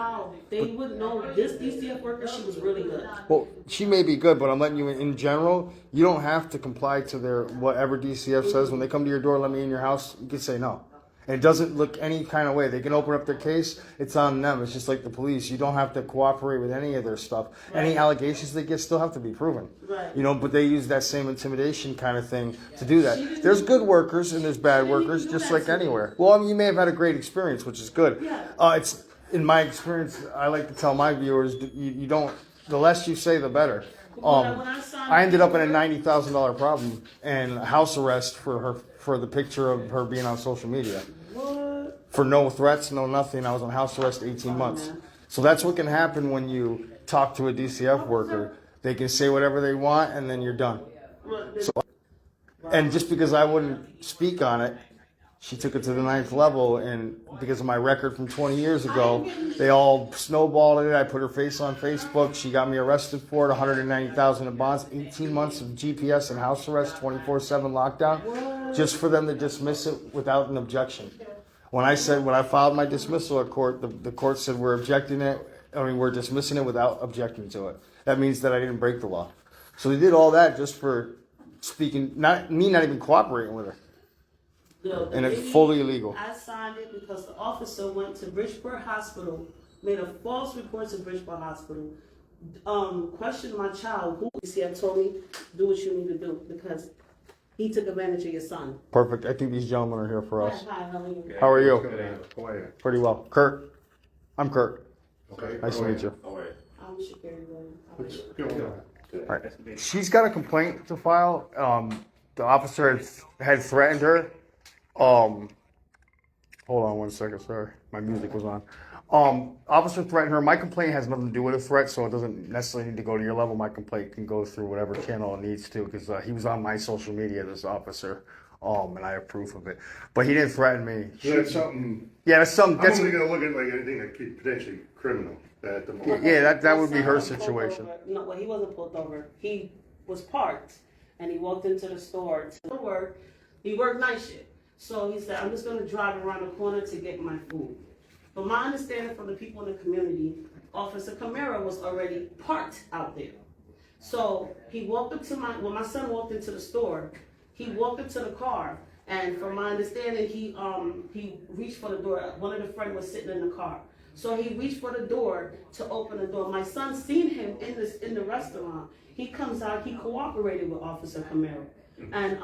They wouldn't know. This DCF worker, she was really good. Well, she may be good, but I'm letting you in general, you don't have to comply to their whatever DCF says. When they come to your door, let me in your house, you can say no. And it doesn't look any kind of way. They can open up their case. It's on them. It's just like the police. You don't have to cooperate with any of their stuff. Right. Any allegations they get still have to be proven. Right. But they use that same intimidation kind of thing to do that. There's good workers and there's bad workers, just like anywhere. Well, you may have had a great experience, which is good. Yeah. It's in my experience. I like to tell my viewers, you don't. The less you say, the better. I ended up in a $90,000 problem and house arrest for the picture of her being on social media. What? For no threats, no nothing. I was on house arrest 18 months. So that's what can happen when you talk to a DCF worker. They can say whatever they want and then you're done. So, and just because I wouldn't speak on it, she took it to the 9th level, and because of my record from 20 years ago, they all snowballed it. I put her face on Facebook. She got me arrested for it, $190,000 in bonds, 18 months of GPS and house arrest, 24/7 lockdown, just for them to dismiss it without an objection. When I filed my dismissal at court, the court said we're dismissing it without objecting to it. That means that I didn't break the law. So they did all that just for speaking, not even cooperating with her. And it's fully illegal. I signed it because the officer went to Bridgeport Hospital, made a false report to Bridgeport Hospital, questioned my child. Who DCF told me, do what you need to do because he took advantage of your son. Perfect. I think these gentlemen are here for us. Hi, how are you? How are you? Pretty well. Kurt. I'm Kurt. Okay. Nice to meet you. I'm Shay. All right. She's got a complaint to file. The officer had threatened her. Hold on one second, sorry. My music was on. Officer threatened her. My complaint has nothing to do with a threat, so it doesn't necessarily need to go to your level. My complaint can go through whatever channel it needs to, because he was on my social media, this officer, and I have proof of it. But he didn't threaten me. So that's something. Yeah, that's something. I'm only going to look at like anything that could potentially criminal at the moment. Yeah, that would be her situation. No, well, he wasn't pulled over. He was parked, and he walked into the store to work. He worked night shift. So he said, I'm just gonna drive around the corner to get my food. But my understanding from the people in the community, Officer Kamara was already parked out there. So he walked up to when my son walked into the store, he walked up to the car, and from my understanding, he reached for the door. One of the friends was sitting in the car. So he reached for the door to open the door. My son seen him in the restaurant. He comes out, he cooperated with Officer Kamara. And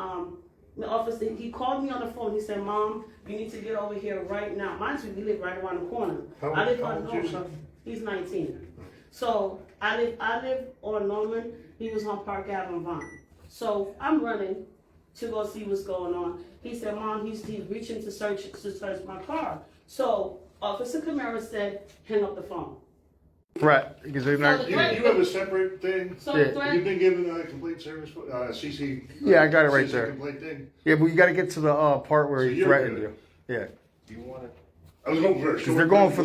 the officer, he called me on the phone. He said, Mom, you need to get over here right now. Mind you, we live right around the corner. I live on Norman. He's 19. So I live on Norman. He was on Park Avenue Vine. So I'm running to go see what's going on. He said, Mom, he's reaching to search my car. So Officer Kamara said, hang up the phone. Threat, because they're not. You have a separate thing? So Yeah. You've been given a complete service, CC. Yeah, I got it right CC there. Complaint thing? Yeah, but you got to get to the part where So he you're threatened good. you. Yeah. Do you want to? I was going first. Because they're going for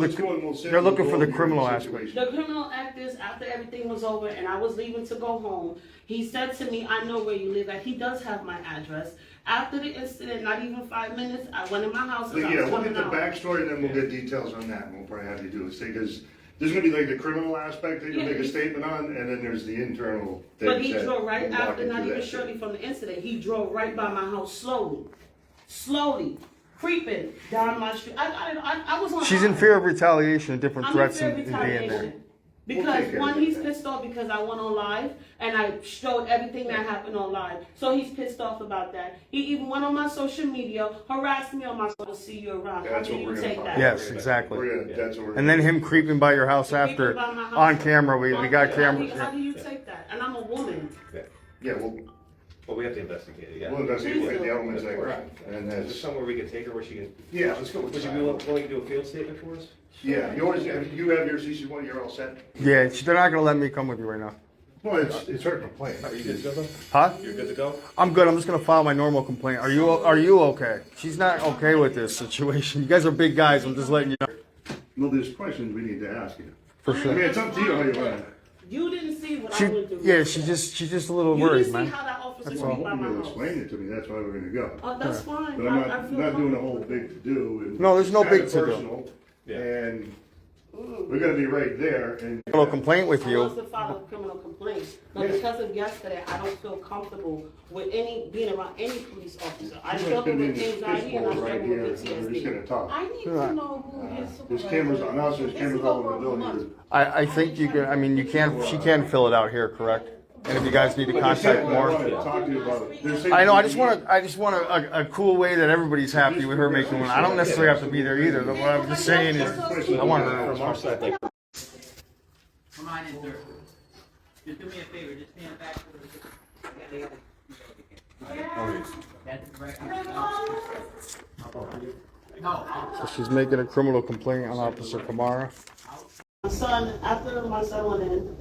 they're looking for the criminal aspect. The criminal act is after everything was over and I was leaving to go home, he said to me, I know where you live at. He does have my address. After the incident, not even 5 minutes, I went in my house and I was Yeah, we'll coming get the out. backstory and then we'll get details on that. We'll probably have you do this thing because there's going to be like the criminal aspect that you make a statement on, and then there's the internal thing. But he drove right we'll walk after, you not through even that. shortly from the incident. He drove right by my house slowly, creeping down my street. I was on. She's in fear of retaliation and different I'm threats in fear of in being there. retaliation. We'll Because take care one, of he's that. pissed off because I went on live and I showed everything that happened on live. So he's pissed off about that. He even went on my social media, harassed me on my social to see you around. How That's do what you we're gonna take talk that? about. Yes, exactly. That's what we're And then him creeping by your house after, Creeping by my house. on camera. We got How camera. do you take that? And I'm a woman. Yeah, Well, we have to investigate it, yeah. we'll investigate the elements that were, and Is there that's, somewhere we can take her where she can? yeah, let's go with Would you be that. willing to do a field statement for us? Yeah, you have your CC1, you're all set? Yeah, they're not going to let me come with you right now. Well, it's her complaint. Are you good to go though? Huh? You're good to go? I'm good. I'm just going to file my normal complaint. Are you okay? She's not okay with this situation. You guys are big guys. I'm just letting you know. Well, there's questions we need to ask you. For I mean, sure. it's up to you how you want to. You didn't see what I went through. Yeah, she's just a little You worried, didn't see man. how that officer That's came all. by You my will house. explain it to me, that's why we're gonna go. Oh, that's fine. But I'm I not feel doing a comfortable. whole big to-do. and No, there's no it's kinda big to-do. personal, and we're gonna be right there, and. A little complaint with I wants you. to file a criminal complaint, but because of yesterday, I don't feel comfortable with being around any police officer. I struggle Been in with this anxiety and I fishbowl right struggle here, with and we're just PTSD. gonna talk. I need to know who his supervisor There's cameras on us, there's is. cameras all over the building. I think you can. I mean, you can. She can fill it out here, correct? And if you guys need to Like I contact said, I more. wanted to talk to you about it. There's I know. I things- just want a cool way that everybody's happy with her making one. I don't necessarily have to be there either. But what I'm just saying is, I want her. From our side, like, Come on in, sir. Just do me a favor, just stand back for the. That's right. No. So she's making a criminal complaint on Officer Kamara. After my son went in,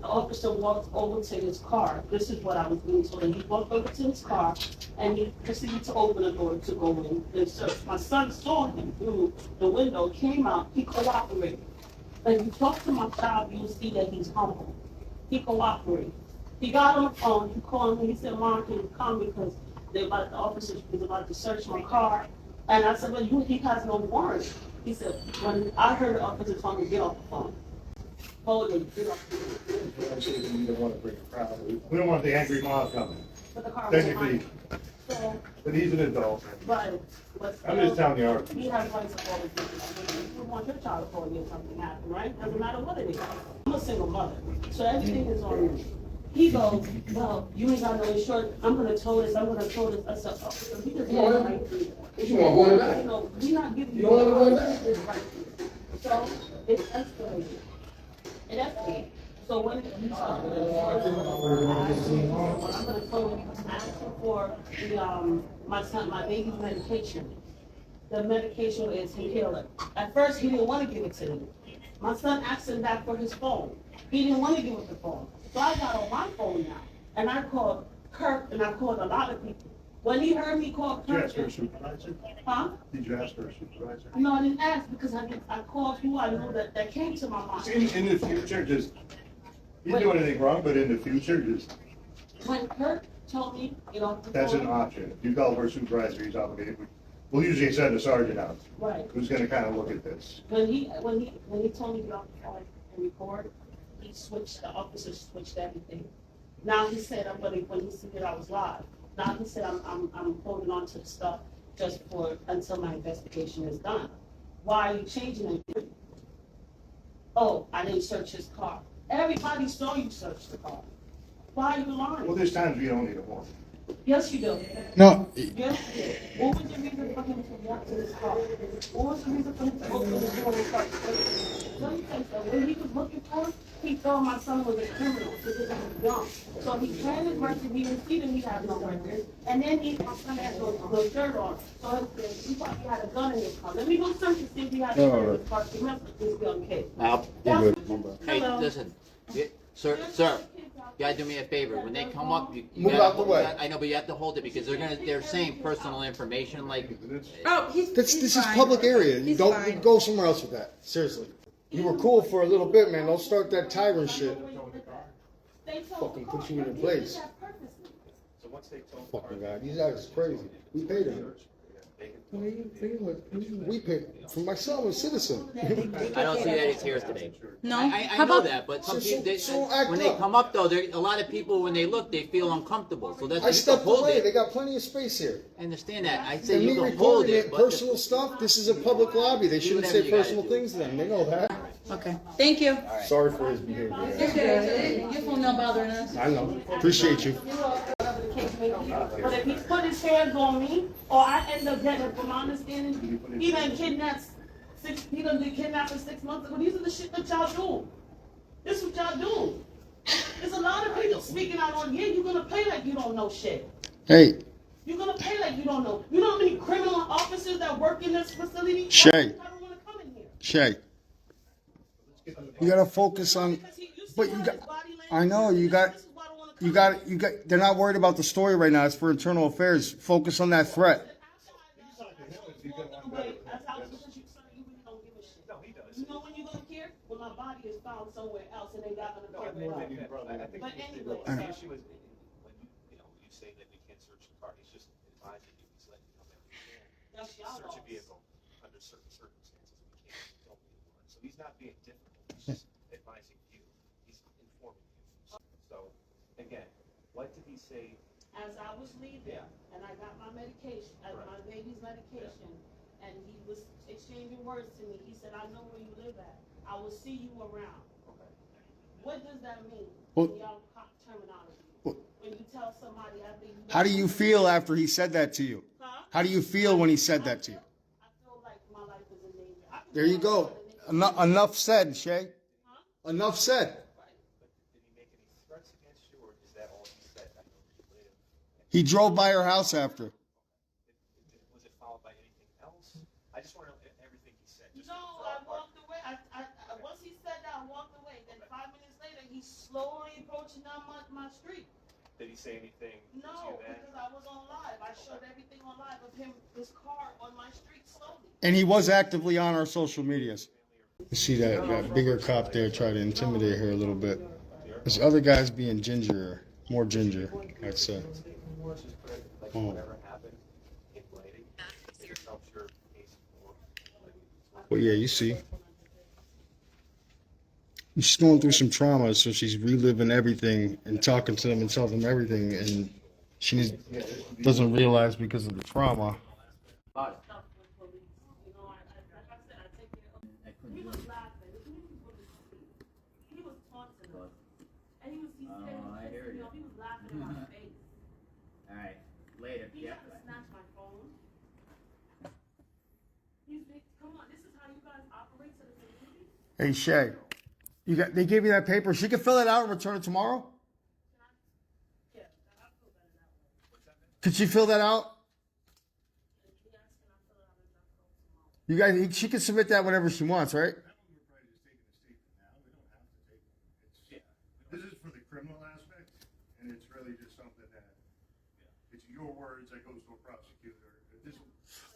the officer walked over to his car. This is what I was being told. He walked over to his car and he proceeded to open the door to go in and search. My son saw him through the window, came out, he cooperated. When you talk to my child, you'll see that he's humble. He cooperated. He got on the phone, he called me, he said, Mom, can you come because the officer was about to search my car. And I said, well, he has no warrant. He said, when I heard the officer telling me, get off the phone. Hold it, get off the phone. We don't want to bring a crowd. We don't want the angry mob coming. But the car was Technically, mine. So, but he's an adult. but, I'm just telling you our. he has rights to always do that. You want your child to call you if something happened, right? Doesn't matter what it is. I'm a single mother, so everything is on me. He goes, well, you ain't got no insurance. I'm gonna tow this, I'm gonna tow this. I said, oh, so he just went right through that. You want one of that? No, we not giving you. You don't want one of that? It's right through. So, it's escalated. It escalated. So when you talk to the insurance, I'm gonna tow him, ask him for the, my baby's medication. The medication is inhaler. At first, he didn't want to give it to me. My son asked him back for his phone. He didn't want to give us the phone. So I got on my phone now, and I called Kirk, and I called a lot of people. When he heard me call Did you Kirk, ask for a supervisor? huh? Did you ask for a supervisor? No, I didn't ask because I called who I know that came to my mind. In the future, just, you do anything wrong, but in the future, just When Kurt told me, you know. That's an option. If you call for a supervisor, he's obligated. We'll usually send a sergeant out. Right. Who's gonna kind of look at this. When he told me to get off the phone and record, the officer switched everything. Now he said, when he said that I was live, now he said I'm holding on to the stuff just until my investigation is done. Why are you changing it? Oh, I didn't search his car. Everybody saw you search the car. Why are you lying? Well, there's times you don't need a warrant. Yes, you do. No. Yes, you did. What was the reason for him to walk to his car? What was the reason for him to open the door and start searching? Let me tell you something. When he was looking for him, he thought my son was a criminal because he was young. So he had his record. He didn't see that he had no record. And then my son had no shirt on. So he thought he had a gun in his car. Let me go search and see if he had a gun in his car to mess with this young kid. Hey, listen, sir, you gotta do me a favor. When they come up, you Move gotta out the way. I know, but you have to hold it because they're saying personal information. Like, Oh, This is public area. You don't go somewhere else with that. Seriously. You were cool for a little bit, man. Don't start that Tyrant shit. Fucking put you in your place. Fucking guy. These guys is crazy. We paid him. We paid for my son was citizen. I don't see that he's here today. No. I know that, but some people, act when they up. come up though, a lot of people when they look, they feel uncomfortable. So that's I why you can stepped hold away. They it. got plenty of space here. I understand that. I say And you me can hold recording it, it, but personal stuff. This is a public lobby. They shouldn't whatever say you gotta personal do. things to them. They know that. Okay. Thank you. Sorry for his behavior. You're good. Your phone not bothering us. I know. Appreciate you. Whatever the case may be. But if he put his hands on me, or I end up getting, from my understanding, he done kidnapped he done been kidnapped for 6 months ago. These are the shit that y'all do. This is what y'all do. There's a lot of people speaking out on, yeah, you're gonna play like you don't know shit. Hey, You're gonna play like you don't know. You know how many criminal officers that work in this facility? Shay. I don't wanna come in here. Shay. You gotta focus on, but you got, I know, you got, they're not worried about the story right now. It's for internal affairs. Focus on that threat. You know when you're gonna care? When my body is found somewhere else and they not gonna care about it. But anyway. The issue is when you say that we can't search the car, he's just advising you, he's letting you know that we can search a vehicle under certain circumstances. We can't, don't need a warrant. So he's not being difficult, he's just advising you, he's informing you. So, again, what did he say? As I was leaving, and I got my medication, my baby's medication, and he was exchanging words to me. He said, I know where you live at. I will see you around. Okay. What does that mean? Well- In y'all cop terminology. When you tell somebody, I think How do you feel after he said that to you? Huh? How do you feel when he said that to you? I feel like my life is in danger. There you go. Enough said, Shay. Enough said. Did he make any threats against you, or is that all he said? I know where you live. He drove by her house after. Was it followed by anything else? I just want to know everything he said. Just No, I walked away. Once he said that, I walked away. Then 5 minutes later, he's slowly approaching down my street. Did he say anything to No, you then? because I was on live. I showed everything on live of him, this car on my street slowly. And he was actively on our social medias. You see that bigger cop there try to intimidate her a little bit. This other guy's being ginger, more ginger, I'd say. Like Oh. whatever happened in writing, it helps your case more. Well, yeah, you see. She's going through some trauma, so she's reliving everything and talking to them and telling them everything, and she doesn't realize because of the trauma. He was laughing. He was taunting us. And he said, he was laughing in my face. all right, later. He tried to snatch my phone. Come on, this is how you guys operate to the community? Hey, Shay, they gave you that paper. She can fill it out and return it tomorrow? Yeah, I feel better that way. Could she fill that out? You guys, she can submit that whenever she wants, right? This is for the criminal aspect, and it's really just something that, it's your words that goes to a prosecutor. This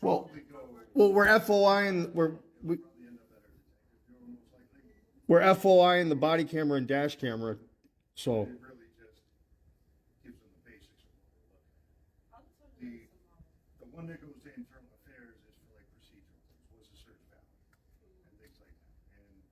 will probably go. Well, we're FOI and we're FOI in the body camera and dash camera, so. It really just gives one that goes to internal affairs is for like procedural things, was the search valid, and things like that. And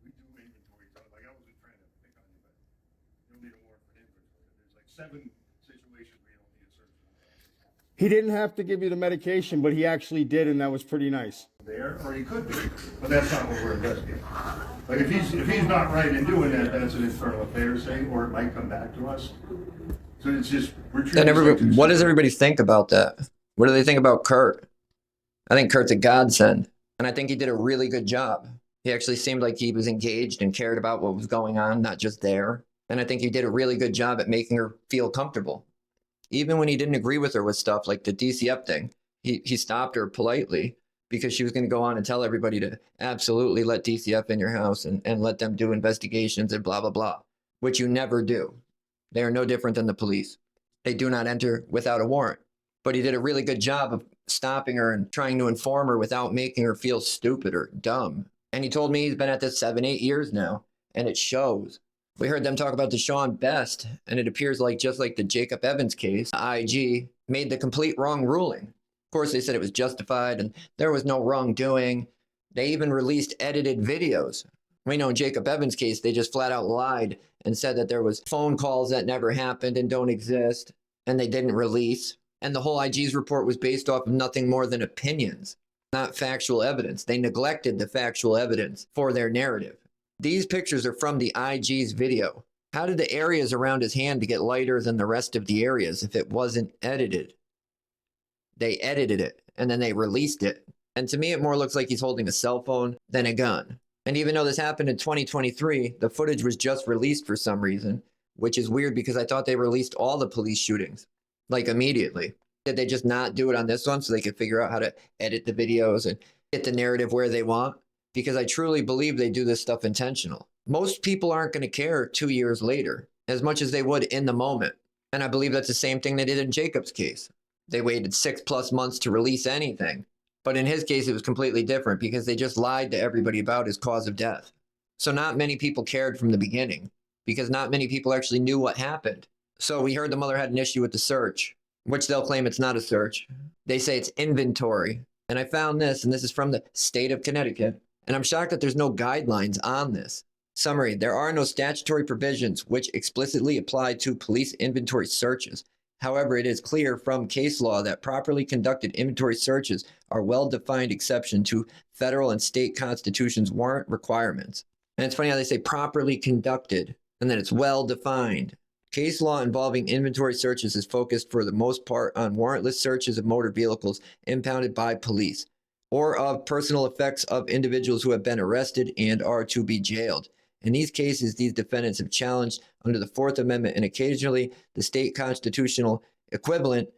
we do inventory, like I wasn't trying to pick on you, but you don't need a warrant for an inventory. There's like 7 situations where you don't need a search warrant. He didn't have to give you the medication, but he actually did, and that was pretty nice. There, or he could be, but that's not what we're investigating. Like if he's not right in doing that, that's an internal affairs thing, or it might come back to us. So it's just we're treating. And everybody, what does everybody think about that? What do they think about Kurt? I think Kurt's a godsend, and I think he did a really good job. He actually seemed like he was engaged and cared about what was going on, not just there. And I think he did a really good job at making her feel comfortable. Even when he didn't agree with her with stuff like the DCF thing, he stopped her politely because she was going to go on and tell everybody to absolutely let DCF in your house and let them do investigations and blah, blah, blah, which you never do. They are no different than the police. They do not enter without a warrant. But he did a really good job of stopping her and trying to inform her without making her feel stupid or dumb. And he told me he's been at this 7-8 years now, and it shows. We heard them talk about Deshaun Best, and it appears like just like the Jacob Evans case, the IG made the complete wrong ruling. Of course, they said it was justified and there was no wrongdoing. They even released edited videos. We know in Jacob Evans' case, they just flat out lied and said that there was phone calls that never happened and don't exist, and they didn't release. And the whole IG's report was based off of nothing more than opinions, not factual evidence. They neglected the factual evidence for their narrative. These pictures are from the IG's video. How did the areas around his hand get lighter than the rest of the areas if it wasn't edited? They edited it, and then they released it. And to me, it more looks like he's holding a cell phone than a gun. And even though this happened in 2023, the footage was just released for some reason, which is weird because I thought they released all the police shootings, like immediately. Did they just not do it on this one so they could figure out how to edit the videos and get the narrative where they want? Because I truly believe they do this stuff intentional. Most people aren't going to care 2 years later as much as they would in the moment. And I believe that's the same thing they did in Jacob's case. They waited 6+ months to release anything. But in his case, it was completely different because they just lied to everybody about his cause of death. So not many people cared from the beginning because not many people actually knew what happened. So we heard the mother had an issue with the search, which they'll claim it's not a search. They say it's inventory. And I found this, and this is from the state of Connecticut. And I'm shocked that there's no guidelines on this. Summary, there are no statutory provisions which explicitly apply to police inventory searches. However, it is clear from case law that properly conducted inventory searches are well-defined exception to federal and state constitutions' warrant requirements. And it's funny how they say properly conducted, and then it's well-defined. Case law involving inventory searches is focused for the most part on warrantless searches of motor vehicles impounded by police, or of personal effects of individuals who have been arrested and are to be jailed. In these cases, these defendants have challenged under the Fourth Amendment and occasionally the state constitutional equivalent,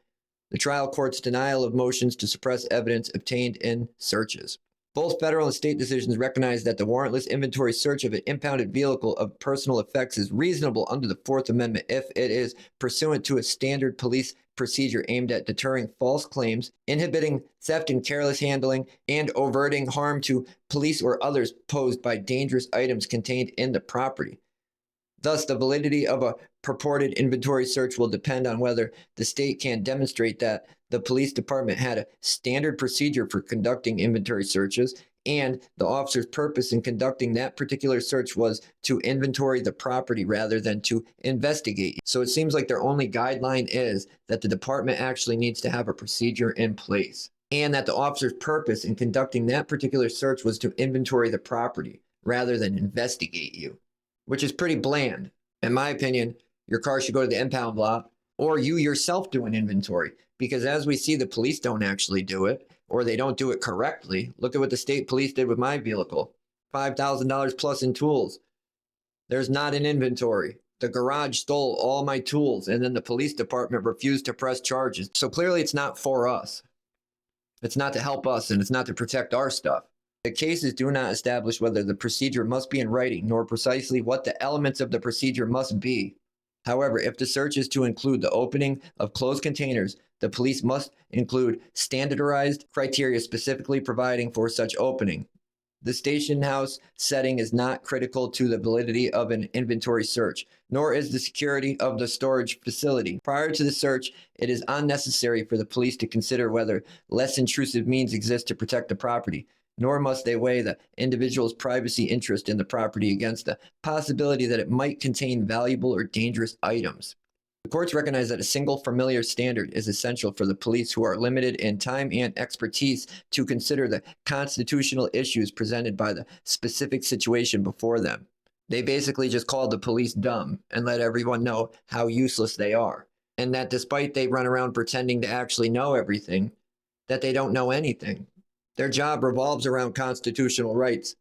the trial court's denial of motions to suppress evidence obtained in searches. Both federal and state decisions recognize that the warrantless inventory search of an impounded vehicle of personal effects is reasonable under the Fourth Amendment if it is pursuant to a standard police procedure aimed at deterring false claims, inhibiting theft and careless handling, and averting harm to police or others posed by dangerous items contained in the property. Thus, the validity of a purported inventory search will depend on whether the state can demonstrate that the police department had a standard procedure for conducting inventory searches, and the officer's purpose in conducting that particular search was to inventory the property rather than to investigate. So it seems like their only guideline is that the department actually needs to have a procedure in place, and that the officer's purpose in conducting that particular search was to inventory the property rather than investigate you, which is pretty bland. In my opinion, your car should go to the impound lot, or you yourself do an inventory, because as we see, the police don't actually do it, or they don't do it correctly. Look at what the state police did with my vehicle. $5,000 plus in tools. There's not an inventory. The garage stole all my tools, and then the police department refused to press charges. So clearly it's not for us. It's not to help us, and it's not to protect our stuff. The cases do not establish whether the procedure must be in writing, nor precisely what the elements of the procedure must be. However, if the search is to include the opening of closed containers, the police must include standardized criteria specifically providing for such opening. The station house setting is not critical to the validity of an inventory search, nor is the security of the storage facility. Prior to the search, it is unnecessary for the police to consider whether less intrusive means exist to protect the property, nor must they weigh the individual's privacy interest in the property against the possibility that it might contain valuable or dangerous items. The courts recognize that a single familiar standard is essential for the police, who are limited in time and expertise to consider the constitutional issues presented by the specific situation before them. They basically just called the police dumb and let everyone know how useless they are, and that despite they run around pretending to actually know everything, that they don't know anything. Their job revolves around constitutional rights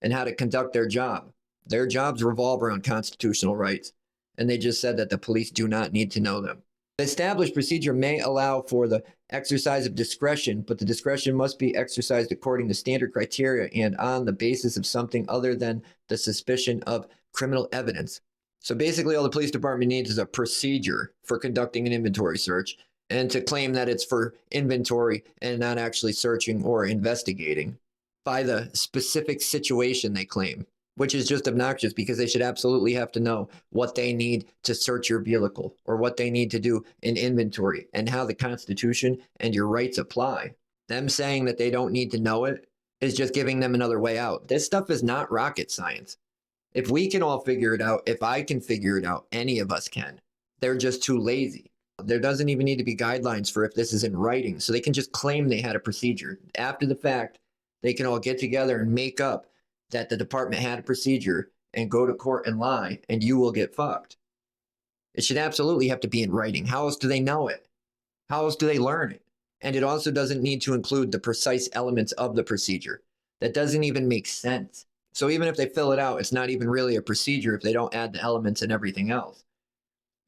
and how to conduct their job. Their jobs revolve around constitutional rights, and they just said that the police do not need to know them. The established procedure may allow for the exercise of discretion, but the discretion must be exercised according to standard criteria and on the basis of something other than the suspicion of criminal evidence. So basically all the police department needs is a procedure for conducting an inventory search, and to claim that it's for inventory and not actually searching or investigating by the specific situation they claim, which is just obnoxious because they should absolutely have to know what they need to search your vehicle or what they need to do in inventory and how the Constitution and your rights apply. Them saying that they don't need to know it is just giving them another way out. This stuff is not rocket science. If we can all figure it out, if I can figure it out, any of us can. They're just too lazy. There doesn't even need to be guidelines for if this is in writing, so they can just claim they had a procedure. After the fact, they can all get together and make up that the department had a procedure and go to court and lie, and you will get fucked. It should absolutely have to be in writing. How else do they know it? How else do they learn it? And it also doesn't need to include the precise elements of the procedure. That doesn't even make sense. So even if they fill it out, it's not even really a procedure if they don't add the elements and everything else.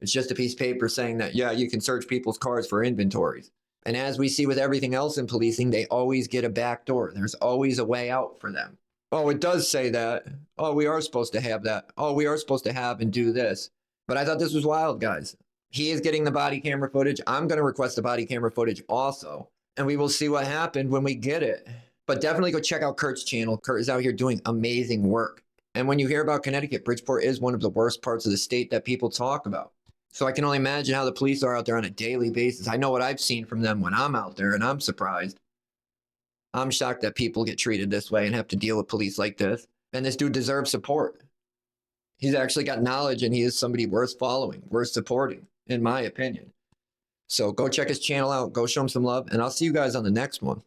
It's just a piece of paper saying that, yeah, you can search people's cars for inventories. And as we see with everything else in policing, they always get a back door. There's always a way out for them. Oh, it does say that. Oh, we are supposed to have that. Oh, we are supposed to have and do this. But I thought this was wild, guys. He is getting the body camera footage. I'm going to request the body camera footage also. And we will see what happened when we get it. But definitely go check out Kurt's channel. Kurt is out here doing amazing work. And when you hear about Connecticut, Bridgeport is one of the worst parts of the state that people talk about. So I can only imagine how the police are out there on a daily basis. I know what I've seen from them when I'm out there, and I'm surprised. I'm shocked that people get treated this way and have to deal with police like this. And this dude deserves support. He's actually got knowledge, and he is somebody worth following, worth supporting, in my opinion. So go check his channel out. Go show him some love, and I'll see you guys on the next one.